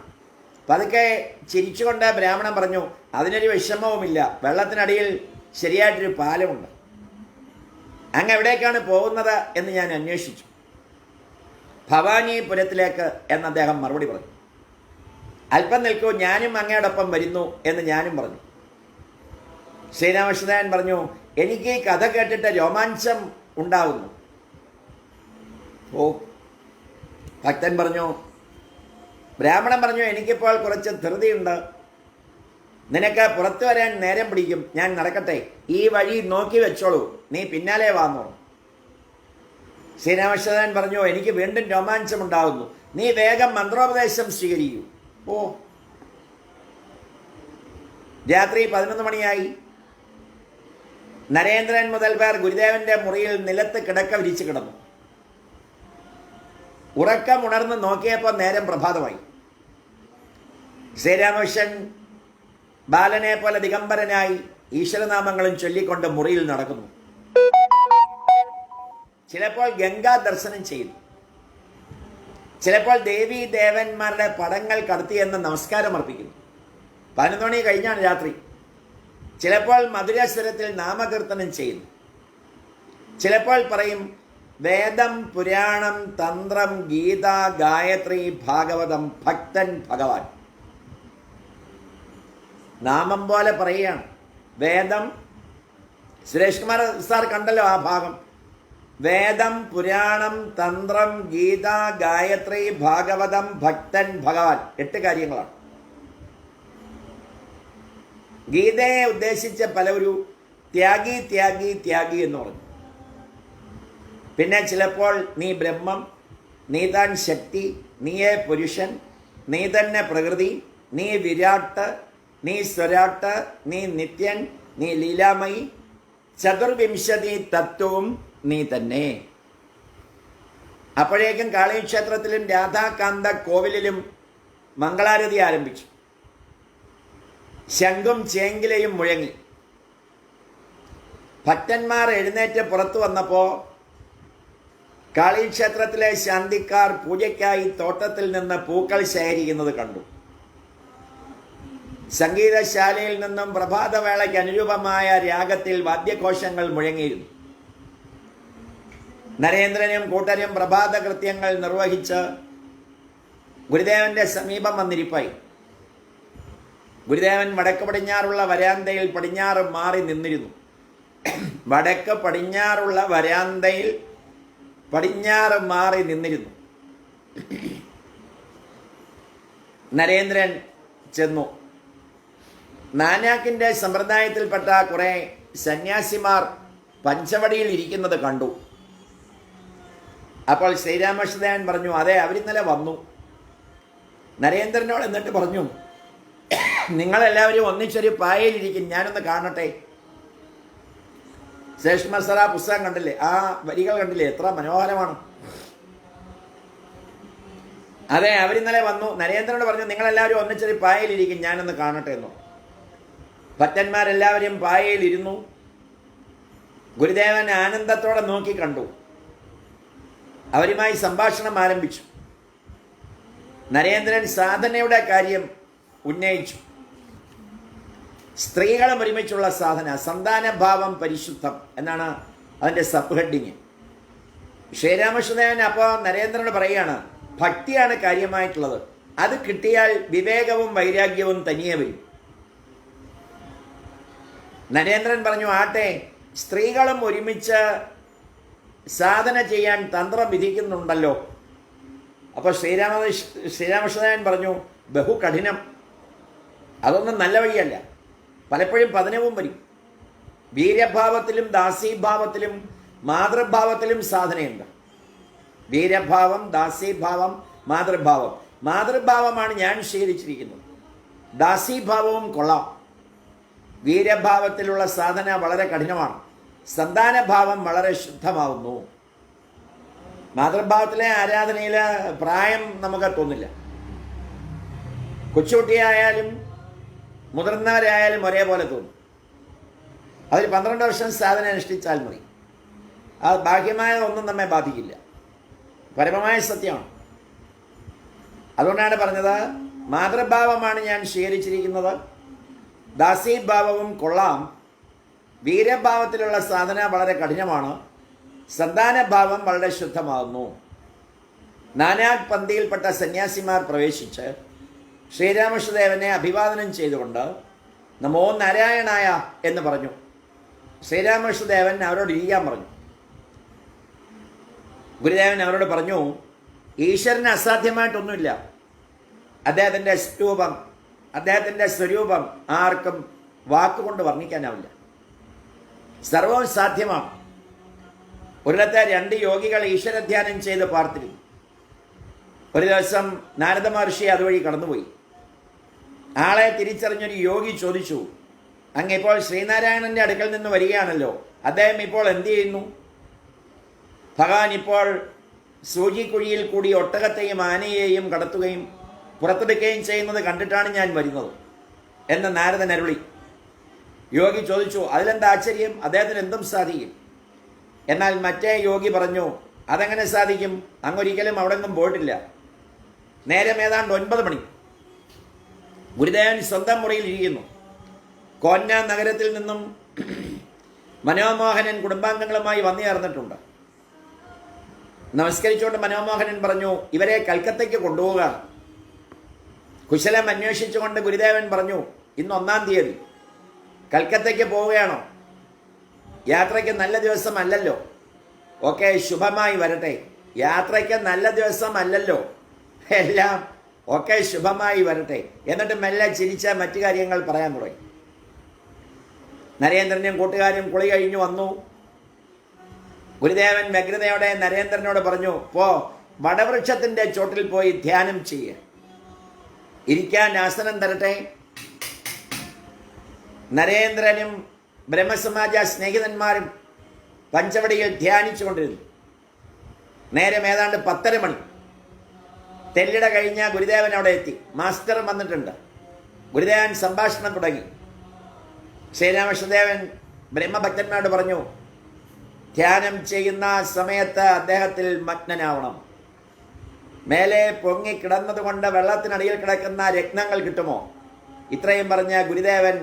പതുക്കെ ചിരിച്ചുകൊണ്ട് ബ്രാഹ്മണൻ പറഞ്ഞു, അതിനൊരു വിഷമവുമില്ല, വെള്ളത്തിനടിയിൽ ശരിയായിട്ടൊരു പാലമുണ്ട്. അങ്ങ് എവിടേക്കാണ് പോകുന്നത് എന്ന് ഞാൻ അന്വേഷിച്ചു. ഭവാനിപുരത്തിലേക്ക് എന്ന് അദ്ദേഹം മറുപടി പറഞ്ഞു. അല്പം നിൽക്കൂ, ഞാനും അങ്ങയോടൊപ്പം വരുന്നു എന്ന് ഞാനും പറഞ്ഞു. ശ്രീരാമകൃഷ്ണൻ പറഞ്ഞു, എനിക്ക് ഈ കഥ കേട്ടിട്ട് രോമാഞ്ചം ഉണ്ടാകുന്നു. ഓ, ഭക്തൻ പറഞ്ഞു. ബ്രാഹ്മണൻ പറഞ്ഞു, എനിക്കിപ്പോൾ കുറച്ച് ധൃതിയുണ്ട്, നിനക്ക് പുറത്തു വരാൻ നേരം പിടിക്കും, ഞാൻ നടക്കട്ടെ, ഈ വഴി നോക്കി വെച്ചോളൂ, നീ പിന്നാലെ വാങ്ങോ. ശ്രീരാമകൃഷ്ണൻ പറഞ്ഞു, എനിക്ക് വീണ്ടും രോമാഞ്ചമുണ്ടാകുന്നു, നീ വേഗം മന്ത്രോപദേശം സ്വീകരിക്കൂ. ഓ, രാത്രി 11 മണിയായി. നരേന്ദ്രൻ മുതൽ പേർ ഗുരുദേവന്റെ മുറിയിൽ നിലത്ത് കിടക്ക വിരിച്ചു കിടന്നു. ഉറക്കമുണർന്ന് നോക്കിയപ്പോൾ നേരം പ്രഭാതമായി. ശ്രീരാമകൃഷ്ണൻ ബാലനെ പോലെ ദിഗംബരനായി ഈശ്വരനാമങ്ങളും ചൊല്ലിക്കൊണ്ട് മുറിയിൽ നടക്കുന്നു. ചിലപ്പോൾ ഗംഗാ ദർശനം ചെയ്യുന്നു, ചിലപ്പോൾ ദേവീ ദേവന്മാരുടെ പടങ്ങൾ കടത്തിയെന്ന് നമസ്കാരം അർപ്പിക്കുന്നു. 11 മണി കഴിഞ്ഞാണ് രാത്രി. ചിലപ്പോൾ മധുരസ്വരത്തിൽ നാമകീർത്തനം ചെയ്യുന്നു. ചിലപ്പോൾ പറയും വേദം, പുരാണം, തന്ത്രം, ഗീത, ഗായത്രി, ഭാഗവതം, ഭക്തൻ, ഭഗവാൻ. നാമം പോലെ പറയുകയാണ്. വേദം, സുരേഷ് കുമാർ സാർ കണ്ടല്ലോ ആ ഭാഗം. വേദം, പുരാണം, തന്ത്രം, ഗീത, ഗായത്രി, ഭാഗവതം, ഭക്തൻ, ഭഗവാൻ. 8 കാര്യങ്ങളാണ്. ഗീതയെ ഉദ്ദേശിച്ച പലരും ത്യാഗി ത്യാഗി ത്യാഗി എന്ന് പറഞ്ഞു. പിന്നെ ചിലപ്പോൾ നീ ബ്രഹ്മം, നീ താൻ ശക്തി, നീയേ പുരുഷൻ, നീ തന്നെ പ്രകൃതി, നീ വിരാട്ട്, നീ സ്വരാട്ട്, നീ നിത്യൻ, നീ ലീലാമയി, ചതുർവിംശതി തത്വവും നീ തന്നെ. അപ്പോഴേക്കും കാളീക്ഷേത്രത്തിലും രാധാകാന്ത കോവിലിലും മംഗളാരതി ആരംഭിച്ചു. ശംഖും ചേങ്കിലയും മുഴങ്ങി. ഭക്തന്മാർ എഴുന്നേറ്റ് പുറത്തു വന്നപ്പോൾ കാളീക്ഷേത്രത്തിലെ ശാന്തിക്കാർ പൂജയ്ക്കായി തോട്ടത്തിൽ നിന്ന് പൂക്കൾ ശേഖരിക്കുന്നത് കണ്ടു. സംഗീതശാലയിൽ നിന്നും പ്രഭാതവേളയ്ക്ക് അനുരൂപമായ രാഗത്തിൽ വാദ്യഘോഷങ്ങൾ മുഴങ്ങിയിരുന്നു. നരേന്ദ്രനും കൂട്ടരും പ്രഭാത കൃത്യങ്ങൾ നിർവഹിച്ച് ഗുരുദേവന്റെ സമീപം വന്നിരിപ്പായി. ഗുരുദേവൻ വടക്ക് പടിഞ്ഞാറുള്ള വരാന്തയിൽ പടിഞ്ഞാറ് മാറി നിന്നിരുന്നു. വടക്ക് പടിഞ്ഞാറുള്ള വരാന്തയിൽ പടിഞ്ഞാറ് മാറി നിന്നിരുന്നു. നരേന്ദ്രൻ ചെന്നു. നാനാക്കിന്റെ സമ്പ്രദായത്തിൽപ്പെട്ട കുറെ സന്യാസിമാർ പഞ്ചവടിയിൽ ഇരിക്കുന്നത് കണ്ടു. അപ്പോൾ ശ്രീരാമകൃഷ്ണദേവൻ പറഞ്ഞു, അതെ, അവരിന്നലെ വന്നു. നരേന്ദ്രനോട് എന്നിട്ട് പറഞ്ഞു, നിങ്ങളെല്ലാവരും ഒന്നിച്ചൊരു പായയിലിരിക്കും, ഞാനൊന്ന് കാണട്ടെ. ശ്രേഷ്ഠ മത്സര പുസ്തകം കണ്ടില്ലേ, ആ വരികൾ കണ്ടില്ലേ, എത്ര മനോഹരമാണ്. അതെ, അവരിന്നലെ വന്നു. നരേന്ദ്രനോട് പറഞ്ഞു, നിങ്ങളെല്ലാവരും ഒന്നിച്ചൊരു പായയിലിരിക്കും, ഞാനൊന്ന് കാണട്ടെ എന്നോ. ഭക്തന്മാരെല്ലാവരും പായയിലിരുന്നു. ഗുരുദേവൻ ആനന്ദത്തോടെ നോക്കി കണ്ടു. അവരുമായി സംഭാഷണം ആരംഭിച്ചു. നരേന്ദ്രൻ സാധനയുടെ കാര്യം ഉന്നയിച്ചു. സ്ത്രീകളും ഒരുമിച്ചുള്ള സാധന, സന്താനഭാവം പരിശുദ്ധം എന്നാണ് അതിൻ്റെ സബ് ഹെഡിങ്. ശ്രീരാമകൃഷ്ണദേവൻ അപ്പോൾ നരേന്ദ്രനോട് പറയുകയാണ്, ഭക്തിയാണ് കാര്യമായിട്ടുള്ളത്, അത് കിട്ടിയാൽ വിവേകവും വൈരാഗ്യവും തനിയെ വരും. നരേന്ദ്രൻ പറഞ്ഞു, ആട്ടെ, സ്ത്രീകളും ഒരുമിച്ച് സാധന ചെയ്യാൻ തന്ത്രം വിധിക്കുന്നുണ്ടല്ലോ. അപ്പോൾ ശ്രീരാമകൃഷ്ണദേവൻ പറഞ്ഞു, ബഹു കഠിനം, അതൊന്നും നല്ല വഴിയല്ല, പലപ്പോഴും പതനവും വരും. വീര്യഭാവത്തിലും ദാസീഭാവത്തിലും മാതൃഭാവത്തിലും സാധനയുണ്ട്. വീര്യഭാവം, ദാസീഭാവം, മാതൃഭാവം. മാതൃഭാവമാണ് ഞാൻ സ്വീകരിച്ചിരിക്കുന്നത്. ദാസീഭാവവും കൊള്ളാം. വീര്യഭാവത്തിലുള്ള സാധന വളരെ കഠിനമാണ്. സന്താനഭാവം വളരെ ശുദ്ധമാവുന്നു. മാതൃഭാവത്തിലെ ആരാധനയിൽ പ്രായം നമുക്ക് തോന്നില്ല. കൊച്ചുകുട്ടിയായാലും മുതിർന്നവരായാലും ഒരേപോലെ തോന്നും. അതിൽ 12 വർഷം സാധന അനുഷ്ഠിച്ചാൽ മതി. അത് ബാഹ്യമായ ഒന്നും നമ്മെ ബാധിക്കില്ല. പരമമായ സത്യമാണ്. അതുകൊണ്ടാണ് പറഞ്ഞത്, മാതൃഭാവമാണ് ഞാൻ സ്വീകരിച്ചിരിക്കുന്നത്. ദാസീഭാവവും കൊള്ളാം. വീരഭാവത്തിലുള്ള സാധന വളരെ കഠിനമാണ്. സന്താനഭാവം വളരെ ശുദ്ധമാകുന്നു. നാനാക് പന്തിയിൽപ്പെട്ട സന്യാസിമാർ പ്രവേശിച്ച് ശ്രീരാമകൃഷ്ണദേവനെ അഭിവാദനം ചെയ്തുകൊണ്ട് നമോ നാരായണായ എന്ന് പറഞ്ഞു. ശ്രീരാമകൃഷ്ണദേവൻ അവരോട് ഇരിക്കാൻ പറഞ്ഞു. ഗുരുദേവൻ അവരോട് പറഞ്ഞു, ഈശ്വരന് അസാധ്യമായിട്ടൊന്നുമില്ല. അദ്ദേഹത്തിൻ്റെ രൂപം, അദ്ദേഹത്തിൻ്റെ സ്വരൂപം ആർക്കും വാക്കുകൊണ്ട് വർണ്ണിക്കാനാവില്ല. സർവവും സാധ്യമാണ്. ഒരിടത്തെ 2 യോഗികൾ ഈശ്വരധ്യാനം ചെയ്ത് പാർത്തിരുന്നു. ഒരു ദിവസം നാരദ മഹർഷി അതുവഴി കടന്നുപോയി. ആളെ തിരിച്ചറിഞ്ഞൊരു യോഗി ചോദിച്ചു, അങ്ങ് ഇപ്പോൾ ശ്രീനാരായണന്റെ അടുക്കൽ നിന്ന് വരികയാണല്ലോ, അദ്ദേഹം ഇപ്പോൾ എന്ത് ചെയ്യുന്നു? ഭഗവാൻ ഇപ്പോൾ സൂചിക്കുഴിയിൽ കൂടി ഒട്ടകത്തെയും ആനയെയും കടത്തുകയും പുറത്തെടുക്കുകയും ചെയ്യുന്നത് കണ്ടിട്ടാണ് ഞാൻ വരുന്നത് എന്ന് നാരദൻ അരുളി. യോഗി ചോദിച്ചു, അതിലെന്താ ആശ്ചര്യം? അദ്ദേഹത്തിന് എന്തും സാധിക്കും. എന്നാൽ മറ്റേ യോഗി പറഞ്ഞു, അതെങ്ങനെ സാധിക്കും? അങ്ങൊരിക്കലും അവിടെ നിന്നും പോയിട്ടില്ല. നേരം ഏതാണ്ട് 9 മണി. ഗുരുദേവൻ സ്വന്തം മുറിയിൽ ഇരിക്കുന്നു. കോന്ന നഗരത്തിൽ നിന്നും മനോമോഹനൻ കുടുംബാംഗങ്ങളുമായി വന്നു ചേർന്നിട്ടുണ്ട്. നമസ്കരിച്ചുകൊണ്ട് മനോമോഹനൻ പറഞ്ഞു, ഇവരെ കൽക്കത്തയ്ക്ക് കൊണ്ടുപോവുക. കുശലം അന്വേഷിച്ചുകൊണ്ട് ഗുരുദേവൻ പറഞ്ഞു, ഇന്ന് 1-ാം തീയതി കൽക്കത്തയ്ക്ക് പോവുകയാണോ? യാത്രയ്ക്ക് നല്ല ദിവസം അല്ലല്ലോ. ഓക്കെ, ശുഭമായി വരട്ടെ. യാത്രയ്ക്ക് നല്ല ദിവസം അല്ലല്ലോ, എല്ലാം ഒക്കെ ശുഭമായി വരട്ടെ. എന്നിട്ട് മെല്ലെ ചിരിച്ച മറ്റു കാര്യങ്ങൾ പറയാൻ തുടങ്ങി. നരേന്ദ്രനും കൂട്ടുകാരും കുളി കഴിഞ്ഞു വന്നു. ഗുരുദേവൻ വ്യഗ്രതയോടെ നരേന്ദ്രനോട് പറഞ്ഞു, പോ വടവൃക്ഷത്തിന്റെ ചോട്ടിൽ പോയി ധ്യാനം ചെയ്യുക. ഇരിക്കാൻ ആസനം തരട്ടെ. നരേന്ദ്രനും ബ്രഹ്മസമാജ സ്നേഹിതന്മാരും പഞ്ചവടിയിൽ ധ്യാനിച്ചുകൊണ്ടിരുന്നു. നേരം ഏതാണ്ട് 10:30 മണി. തെല്ലിട കഴിഞ്ഞ ഗുരുദേവൻ അവിടെ എത്തി. മാസ്റ്റർ വന്നിട്ടുണ്ട്. ഗുരുദേവൻ സംഭാഷണം തുടങ്ങി. ശ്രീരാമകൃഷ്ണദേവൻ ബ്രഹ്മഭക്തന്മാരോട് പറഞ്ഞു, ധ്യാനം ചെയ്യുന്ന സമയത്ത് അദ്ദേഹത്തിൽ മഗ്നനാവണം. മേലെ പൊങ്ങിക്കിടന്നതുകൊണ്ട് വെള്ളത്തിനടിയിൽ കിടക്കുന്ന രത്നങ്ങൾ കിട്ടുമോ? ഇത്രയും പറഞ്ഞ ഗുരുദേവൻ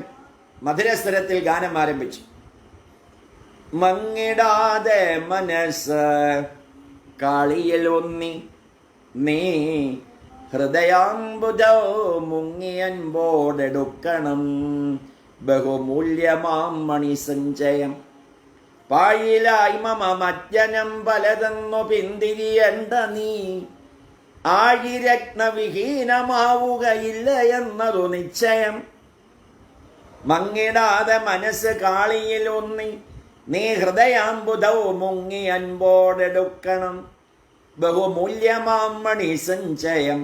മധുരസ്വരത്തിൽ ഗാനം ആരംഭിച്ചു. മങ്ങിടാതെ മനസ്സ് കാളിയിൽ ഒന്നി നീ ഹൃദയാംബുജോ മുങ്ങിയൻപോടെടുക്കണം ബഹുമൂല്യമാം മണിസഞ്ചയം പാഴിലായി മമ മജ്ജനം പലതെന്നു പിന്തിരിയണ്ട നീ ആഴിരത്നവിഹീനമാവുകയില്ല എന്നതു നിശ്ചയം. മങ്ങിടാതെ മനസ്സ് കാളിയിൽ ഒന്നി നീ ഹൃദയാംബുധൗ മുങ്ങി അൻപോടെടുക്കണം ബഹുമൂല്യമാം മണിസഞ്ചയം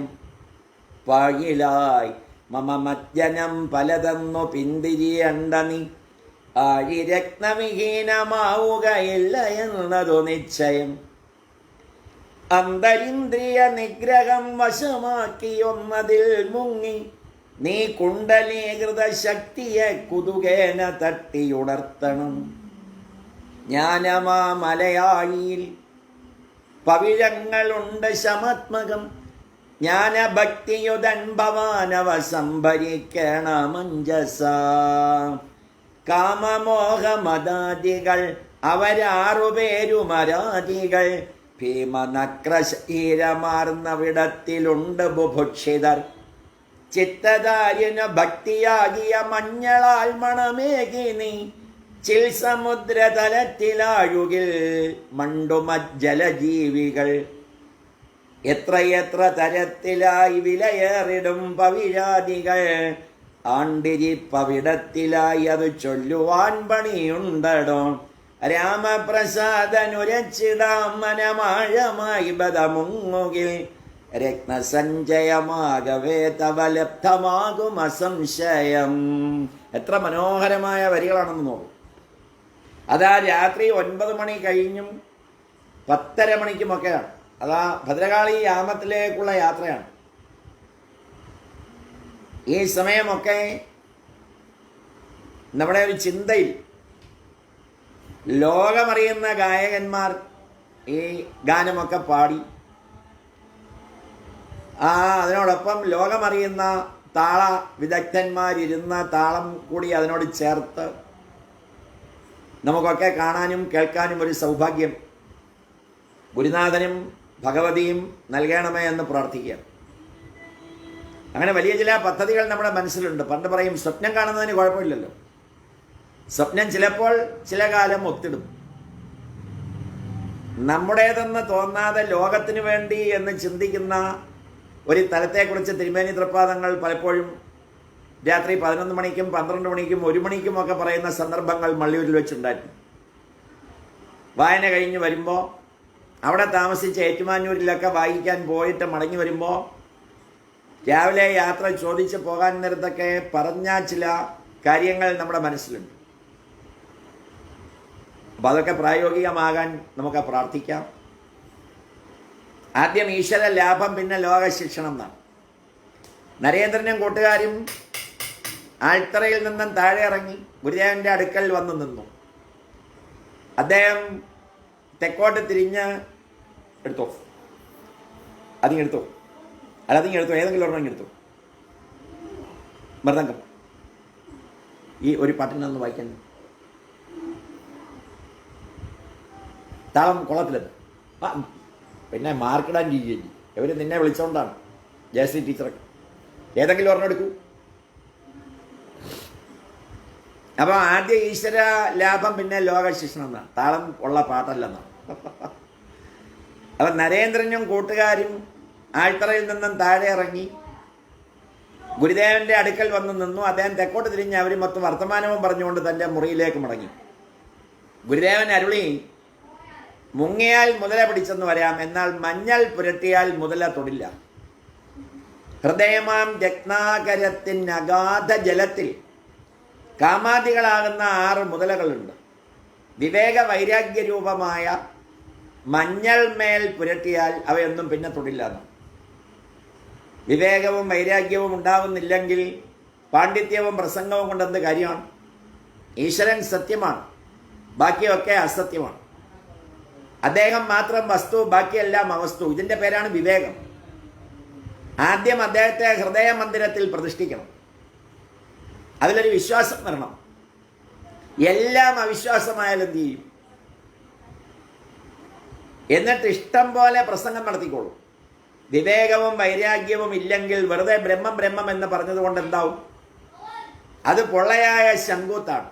പാഴിലായി മമ മജ്ജനം പലതെന്നു പിന്തിരിയണ്ട നീ ആഴിരത്നവിഹീനമാവുകയില്ല എന്നതു നിശ്ചയം. അന്തരിന്ദ്രിയ നിഗ്രഹം വശമാക്കിയൊന്നതിൽ മുങ്ങി നീ കുണ്ടലീകൃത ശക്തിയെ കുതുകേന തട്ടിയുണർത്തണം. ജ്ഞാനമാ മലയാഴിയിൽ പവിഴങ്ങളുണ്ട് ശമാത്മകം ജ്ഞാനഭക്തിയുതൻ ഭവാനവ സംഭരിക്കണമഞ്ജസ. കാമമോഹമദാദികൾ അവരാറുപേരുമരാദികൾ ഭീമനക്രശീരമാർന്നവിടത്തിലുണ്ട് ബുഭുക്ഷിതർ. ചിത്തധാര്യന ഭക്തിയാകിയ മഞ്ഞളാൽ മണമേകി നീ ചിൽ സമുദ്രതലത്തിലാഴുകിൽ മണ്ടുമജ്ജലജീവികൾ. എത്രയെത്ര തരത്തിലായി വിലയേറിടും പവിഴാദികൾ ആണ്ടിരിപ്പവിടത്തിലായി അത് ചൊല്ലുവാൻ പണിയുണ്ടടോ. രാമപ്രസാദനുരച്ചിടാം മനമാഴമായി ബദമുങ്ങുകിൽ രത്നസഞ്ചയമാകവേ തവ ലബ്ധമാകും അസംശയം. എത്ര മനോഹരമായ വരികളാണെന്ന് നോക്കും. അതാ രാത്രി 9 മണി കഴിഞ്ഞും 10:30 മണിക്കുമൊക്കെയാണ്. അതാ ഭദ്രകാളി യാമത്തിലേക്കുള്ള യാത്രയാണ്. ഈ സമയമൊക്കെ നമ്മുടെ ഒരു ചിന്തയിൽ ലോകമറിയുന്ന ഗായകന്മാർ ഈ ഗാനമൊക്കെ പാടി അതിനോടൊപ്പം ലോകമറിയുന്ന താള വിദഗ്ധന്മാരിരുന്ന താളം കൂടി അതിനോട് ചേർത്ത് നമുക്കൊക്കെ കാണാനും കേൾക്കാനും ഒരു സൗഭാഗ്യം ഗുരുനാഥനും ഭഗവതിയും നൽകണമേ എന്ന് പ്രാർത്ഥിക്കുക. അങ്ങനെ വലിയ ചില പദ്ധതികൾ നമ്മുടെ മനസ്സിലുണ്ട്. പണ്ട് പറയും സ്വപ്നം കാണുന്നതിന് കുഴപ്പമില്ലല്ലോ. സ്വപ്നം ചിലപ്പോൾ ചില കാലം ഒത്തിടും. നമ്മുടേതെന്ന് തോന്നാതെ ലോകത്തിന് വേണ്ടി എന്ന് ചിന്തിക്കുന്ന ഒരു തലത്തെക്കുറിച്ച് തിരുമേനി തൃപ്പാദങ്ങൾ പലപ്പോഴും രാത്രി 11 മണിക്കും 12 മണിക്കും 1 മണിക്കും ഒക്കെ പറയുന്ന സന്ദർഭങ്ങൾ മള്ളിയൂരിൽ വെച്ചുണ്ടായിരുന്നു. വായന കഴിഞ്ഞ് വരുമ്പോൾ അവിടെ താമസിച്ച ഏറ്റുമാനൂരിലൊക്കെ വായിക്കാൻ പോയിട്ട് മടങ്ങി വരുമ്പോൾ രാവിലെ യാത്ര ചോദിച്ച് പോകാൻ നേരത്തൊക്കെ പറഞ്ഞ ചില കാര്യങ്ങൾ നമ്മുടെ മനസ്സിലുണ്ട്. അപ്പം അതൊക്കെ പ്രായോഗികമാകാൻ നമുക്ക് പ്രാർത്ഥിക്കാം. ആദ്യം ഈശ്വര ലാഭം, പിന്നെ ലോക ശിക്ഷണം എന്നാണ്. നരേന്ദ്രനും കൂട്ടുകാരും ആൽത്തറയിൽ നിന്നും താഴെ ഇറങ്ങി ഗുരുദേവൻ്റെ അടുക്കൽ വന്നു നിന്നു. അദ്ദേഹം തെക്കോട്ട് തിരിഞ്ഞ് എടുത്തോ, അതിങ്ങെടുത്തോ, അല്ല അതിങ്ങെടുത്തോ, ഏതെങ്കിലും ഒരെണ്ണം എടുത്തോ. മൃദംഗം ഈ ഒരു പാട്ടിനൊന്ന് വായിക്കാൻ. താളം കൊള്ളത്തിലെന്ന്. ആ പിന്നെ മാർക്കിടാൻ ചെയ്യും. ഇവർ നിന്നെ വിളിച്ചുകൊണ്ടാണ്, ജയശ്രീ ടീച്ചറൊക്കെ. ഏതെങ്കിലും ഒരെണ്ണം എടുക്കൂ. അപ്പോൾ ആദ്യം ഈശ്വര ലാഭം, പിന്നെ ലോക ശിക്ഷണം എന്നാണ്. താളം ഉള്ള പാട്ടല്ലെന്നാണ്. അപ്പം നരേന്ദ്രനും കൂട്ടുകാരും ആൽത്തറയിൽ നിന്നും താഴെ ഇറങ്ങി ഗുരുദേവൻ്റെ അടുക്കൽ വന്ന് നിന്നു. അദ്ദേഹം തെക്കോട്ട് തിരിഞ്ഞ് അവർ മൊത്തം വർത്തമാനവും പറഞ്ഞുകൊണ്ട് തൻ്റെ മുറിയിലേക്ക് മടങ്ങി. ഗുരുദേവൻ അരുളി, മുങ്ങിയാൽ മുതല പിടിച്ചെന്ന് വരാം, എന്നാൽ മഞ്ഞൾ പുരട്ടിയാൽ മുതല തൊടില്ല. ഹൃദയമാം രത്നാകരത്തിൻ അഗാധ ജലത്തിൽ കാമാദികളാകുന്ന 6 മുതലകളുണ്ട്. വിവേക വൈരാഗ്യരൂപമായ മഞ്ഞൾ മേൽ പുരട്ടിയാൽ അവയൊന്നും പിന്നെ തൊടില്ല. വിവേകവും വൈരാഗ്യവും ഉണ്ടാവുന്നില്ലെങ്കിൽ പാണ്ഡിത്യവും പ്രസംഗവും കൊണ്ടെന്ത് കാര്യമാണ്? ഈശ്വരൻ സത്യമാണ്, ബാക്കിയൊക്കെ അസത്യമാണ്. അദ്ദേഹം മാത്രം വസ്തു, ബാക്കിയെല്ലാം അവസ്തു. ഇതിൻ്റെ പേരാണ് വിവേകം. ആദ്യം അദ്ദേഹത്തെ ഹൃദയമന്ദിരത്തിൽ പ്രതിഷ്ഠിക്കണം. അതിലൊരു വിശ്വാസം വരണം. എല്ലാം അവിശ്വാസമായാലും എന്ത് ചെയ്യും? എന്നിട്ട് ഇഷ്ടം പോലെ പ്രസംഗം നടത്തിക്കോളൂ. വിവേകവും വൈരാഗ്യവും ഇല്ലെങ്കിൽ വെറുതെ ബ്രഹ്മം ബ്രഹ്മം എന്ന് പറഞ്ഞതുകൊണ്ട് എന്താവും? അത് പൊള്ളയായ ശങ്കൂത്താണ്.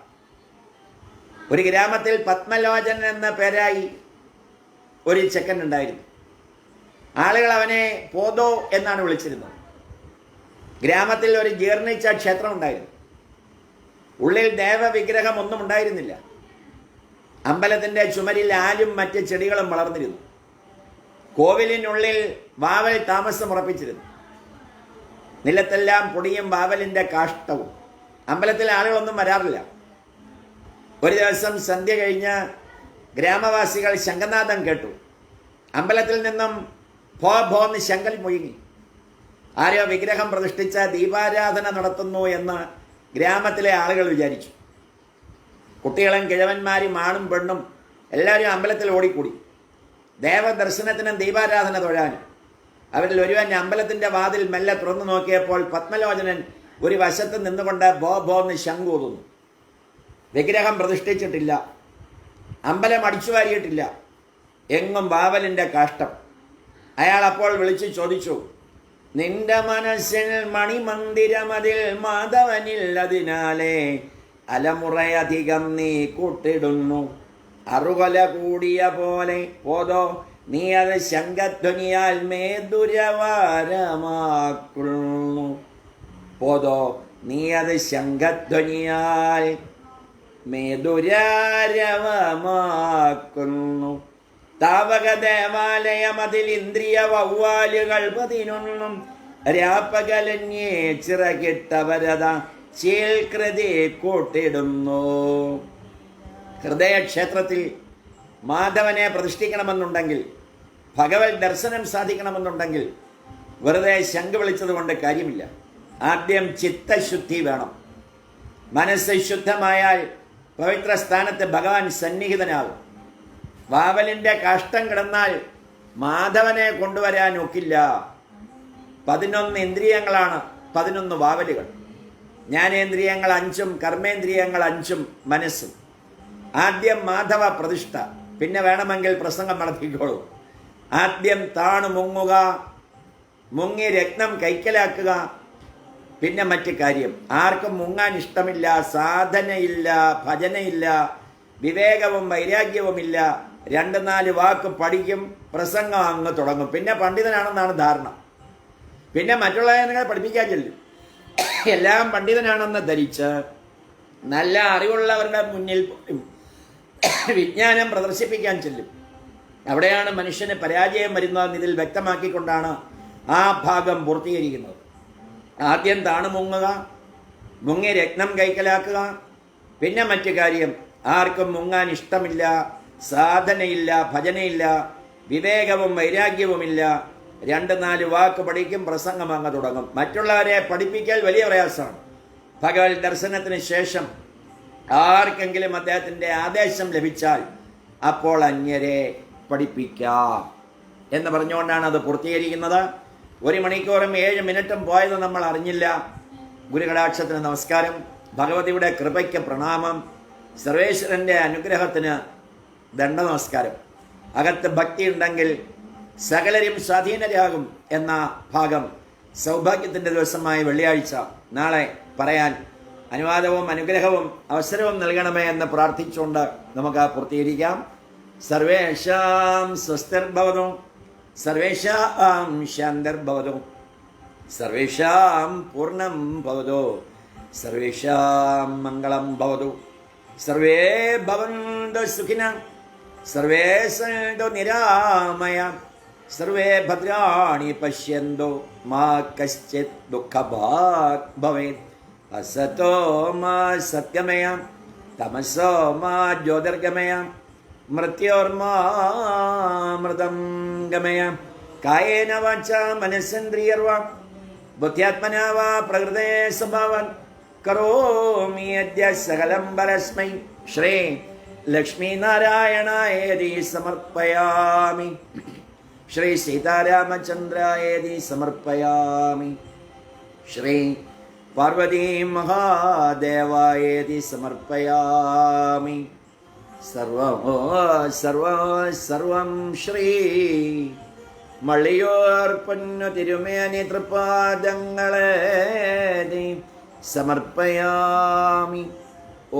ഒരു ഗ്രാമത്തിൽ പത്മലോചൻ എന്ന പേരായി ഒരു ചെക്കൻ ഉണ്ടായിരുന്നു. ആളുകൾ അവനെ പോതോ എന്നാണ് വിളിച്ചിരുന്നത്. ഗ്രാമത്തിൽ ഒരു ജീർണിച്ച ക്ഷേത്രം ഉണ്ടായിരുന്നു. ഉള്ളിൽ ദേവവിഗ്രഹം ഒന്നും ഉണ്ടായിരുന്നില്ല. അമ്പലത്തിൻ്റെ ചുമരിൽ ആലും മറ്റ് ചെടികളും വളർന്നിരുന്നു. കോവിലിനുള്ളിൽ വാവൽ താമസമുറപ്പിച്ചിരുന്നു. നിലത്തെല്ലാം പൊടിയും വാവലിൻ്റെ കാഷ്ടവും. അമ്പലത്തിൽ ആളുകളൊന്നും വരാറില്ല. ഒരു ദിവസം സന്ധ്യ കഴിഞ്ഞ് ഗ്രാമവാസികൾ ശംഖനാദം കേട്ടു. അമ്പലത്തിൽ നിന്നും ഭോ ഭോന്ന് ശങ്കൽ മുഴുങ്ങി. ആരോ വിഗ്രഹം പ്രതിഷ്ഠിച്ച ദീപാരാധന നടത്തുന്നു എന്ന് ഗ്രാമത്തിലെ ആളുകൾ വിചാരിച്ചു. കുട്ടികളും കിഴവന്മാരും ആണും പെണ്ണും എല്ലാവരും അമ്പലത്തിൽ ഓടിക്കൂടി. ദേവദർശനത്തിനും ദീപാരാധന തൊഴാനും. അവരിൽ ഒരുവൻ അമ്പലത്തിൻ്റെ വാതിൽ മെല്ലെ തുറന്നു നോക്കിയപ്പോൾ പത്മലോചനൻ ഒരു വശത്ത് നിന്നുകൊണ്ട് ഭോ ഭോന്ന് ശങ്കൂതുന്നു. വിഗ്രഹം പ്രതിഷ്ഠിച്ചിട്ടില്ല, അമ്പലം അടിച്ചു വാരിയിട്ടില്ല, എങ്ങും വാവലിൻ്റെ കാഷ്ടം. അയാൾ അപ്പോൾ വിളിച്ചു ചോദിച്ചു, നിന്റെ മനസ്സിൽ മണിമന്ദിരമതിൽ മാധവനില്ലതിനാലേ അലമുറയധികം നീ കൂട്ടിടുന്നു. അറുകൊല കൂടിയ പോലെ പോതോ നീ അത് ശംഖധ്വനിയാൽ മേദുരവാരമാക്കുന്നു. പോതോ നീ അത് ശംഖധ്വനിയാൽ മേദുരാരവമാക്കുന്നു. താവക ദേവാലയം അതിൽ ഇന്ദ്രിയ വവ്വാലുകൾ 11 രാപ്പകലന്യേ ചിറകിട്ടവരത ചേൽകൃതി കൂട്ടിടുന്നു. ഹൃദയക്ഷേത്രത്തിൽ മാധവനെ പ്രതിഷ്ഠിക്കണമെന്നുണ്ടെങ്കിൽ, ഭഗവത് ദർശനം സാധിക്കണമെന്നുണ്ടെങ്കിൽ വെറുതെ ശംഖ് വിളിച്ചതുകൊണ്ട് കാര്യമില്ല. ആദ്യം ചിത്തശുദ്ധി വേണം. മനസ്സ് ശുദ്ധമായാൽ പവിത്ര സ്ഥാനത്ത് ഭഗവാൻ സന്നിഹിതനാകും. വാവലിൻ്റെ കാഷ്ടം കിടന്നാൽ മാധവനെ കൊണ്ടുവരാൻ ഒക്കില്ല. 11 ഇന്ദ്രിയങ്ങളാണ് 11 വാവലുകൾ. ജ്ഞാനേന്ദ്രിയങ്ങൾ 5, കർമ്മേന്ദ്രിയങ്ങൾ 5, മനസ്സും. ആദ്യം മാധവ പ്രതിഷ്ഠ, പിന്നെ വേണമെങ്കിൽ പ്രസംഗം നടത്തിക്കോളൂ. ആദ്യം താണു മുങ്ങുക, മുങ്ങി രത്നം കൈക്കലാക്കുക, പിന്നെ മറ്റു കാര്യം. ആർക്കും മുങ്ങാൻ ഇഷ്ടമില്ല, സാധനയില്ല, ഭജനയില്ല, വിവേകവും വൈരാഗ്യവുമില്ല. 2-4 വാക്ക് പഠിക്കും, പ്രസംഗം അങ്ങ് തുടങ്ങും. പിന്നെ പണ്ഡിതനാണെന്നാണ് ധാരണ. പിന്നെ മറ്റുള്ളവരെ പഠിപ്പിക്കാൻ ചെല്ലും. എല്ലാം പണ്ഡിതനാണെന്ന് ധരിച്ച് നല്ല അറിവുള്ളവരുടെ മുന്നിൽ വിജ്ഞാനം പ്രദർശിപ്പിക്കാൻ ചെല്ലും. അവിടെയാണ് മനുഷ്യന് പരാജയം വരുന്നതെന്ന് ഇതിൽ വ്യക്തമാക്കിക്കൊണ്ടാണ് ആ ഭാഗം പൂർത്തീകരിക്കുന്നത്. ആദ്യം താണ് മുങ്ങുക, മുങ്ങി രത്നം കൈക്കലാക്കുക. പിന്നെ മറ്റു കാര്യം, ആർക്കും മുങ്ങാൻ ഇഷ്ടമില്ല, സാധനയില്ല, ഭജനയില്ല, വിവേകവും വൈരാഗ്യവുമില്ല. 2-4 വാക്ക് പഠിക്കും, പ്രസംഗം അങ്ങ് തുടങ്ങും. മറ്റുള്ളവരെ പഠിപ്പിക്കൽ വലിയ പ്രയാസമാണ്. ഭഗവത് ദർശനത്തിന് ശേഷം ആർക്കെങ്കിലും അദ്ദേഹത്തിൻ്റെ ആദേശം ലഭിച്ചാൽ അപ്പോൾ അന്യരെ പഠിപ്പിക്കാം എന്ന് പറഞ്ഞുകൊണ്ടാണ് അത് പൂർത്തീകരിക്കുന്നത്. 1 മണിക്കൂറും 7 മിനിറ്റും പോയത് നമ്മൾ അറിഞ്ഞില്ല. ഗുരുകടാക്ഷത്തിന് നമസ്കാരം, ഭഗവതിയുടെ കൃപയ്ക്ക് പ്രണാമം, സർവേശ്വരൻ്റെ അനുഗ്രഹത്തിന് ദണ്ഡ നമസ്കാരം. അകത്ത് ഭക്തി ഉണ്ടെങ്കിൽ സകലരും സ്വാധീനരാകും എന്ന ഭാഗം സൗഭാഗ്യത്തിൻ്റെ ദിവസമായ വെള്ളിയാഴ്ച നാളെ പറയാൻ അനുവാദവും അനുഗ്രഹവും അവസരവും നൽകണമേ എന്ന് പ്രാർത്ഥിച്ചുകൊണ്ട് നമുക്ക് പൂർത്തീകരിക്കാം. സർവേഷാം സ്വസ്തിർഭവതു, സർവേഷാം ശാന്തിർഭവതു, സർവേഷാം പൂർണ്ണം ഭവതു, സർവേഷാം മംഗളം ഭവതു, സർവേ ഭവന്തു സുഖിനഃ, സർവേ സന്തു നിരാമയ, സർവേ ഭദ്രാണി പശ്യന്തു മാ കശ്ചിത് ദുഃഖഭാഗ് ഭവേത്. അസതോ മാ സത്യമയ, തമസോ മാ ജ്യോതിർഗമയ, മൃത്യോർമാമൃതം ഗമയ. കായേന വാചാ മനസ്സേന്ദ്രിയർവാ ബുദ്ധ്യാത്മനാ വാ പ്രകൃതേ സ്വഭാവാൻ കരോമി അദ്യ സകലം പരസ്മൈ ശ്രീ ലക്ഷ്മീനാരായണായേതി സമർപ്പയാമി. ശ്രീ സീതാരാമചന്ദ്രായേതി സമർപ്പയാമി. ശ്രീ പാർവതീ മഹാദേവായേതി സമർപ്പയാമി. സർവം ശ്രീ മള്ളിയോർ പൊന്നു തിരുമേനി തൃപാദങ്ങളേതി സമർപ്പയാമി.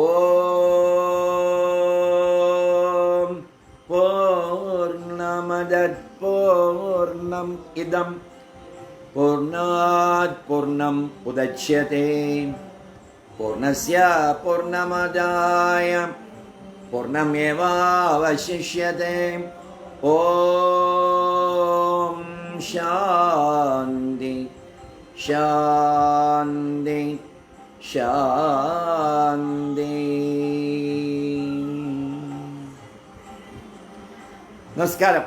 ഓം പൂർണ്ണമദഃ പൂർണ്ണം ഇദം പൂർണ്ണാത് പൂർണ്ണം ഉദച്യത്തെ പൂർണ്ണസ്യ പൂർണ്ണമദായ പൂർണ്ണമേവാവശിഷ്യത്തെ. ഓം ശാന്തി ശാന്തി ശാന്തി. നമസ്കാരം.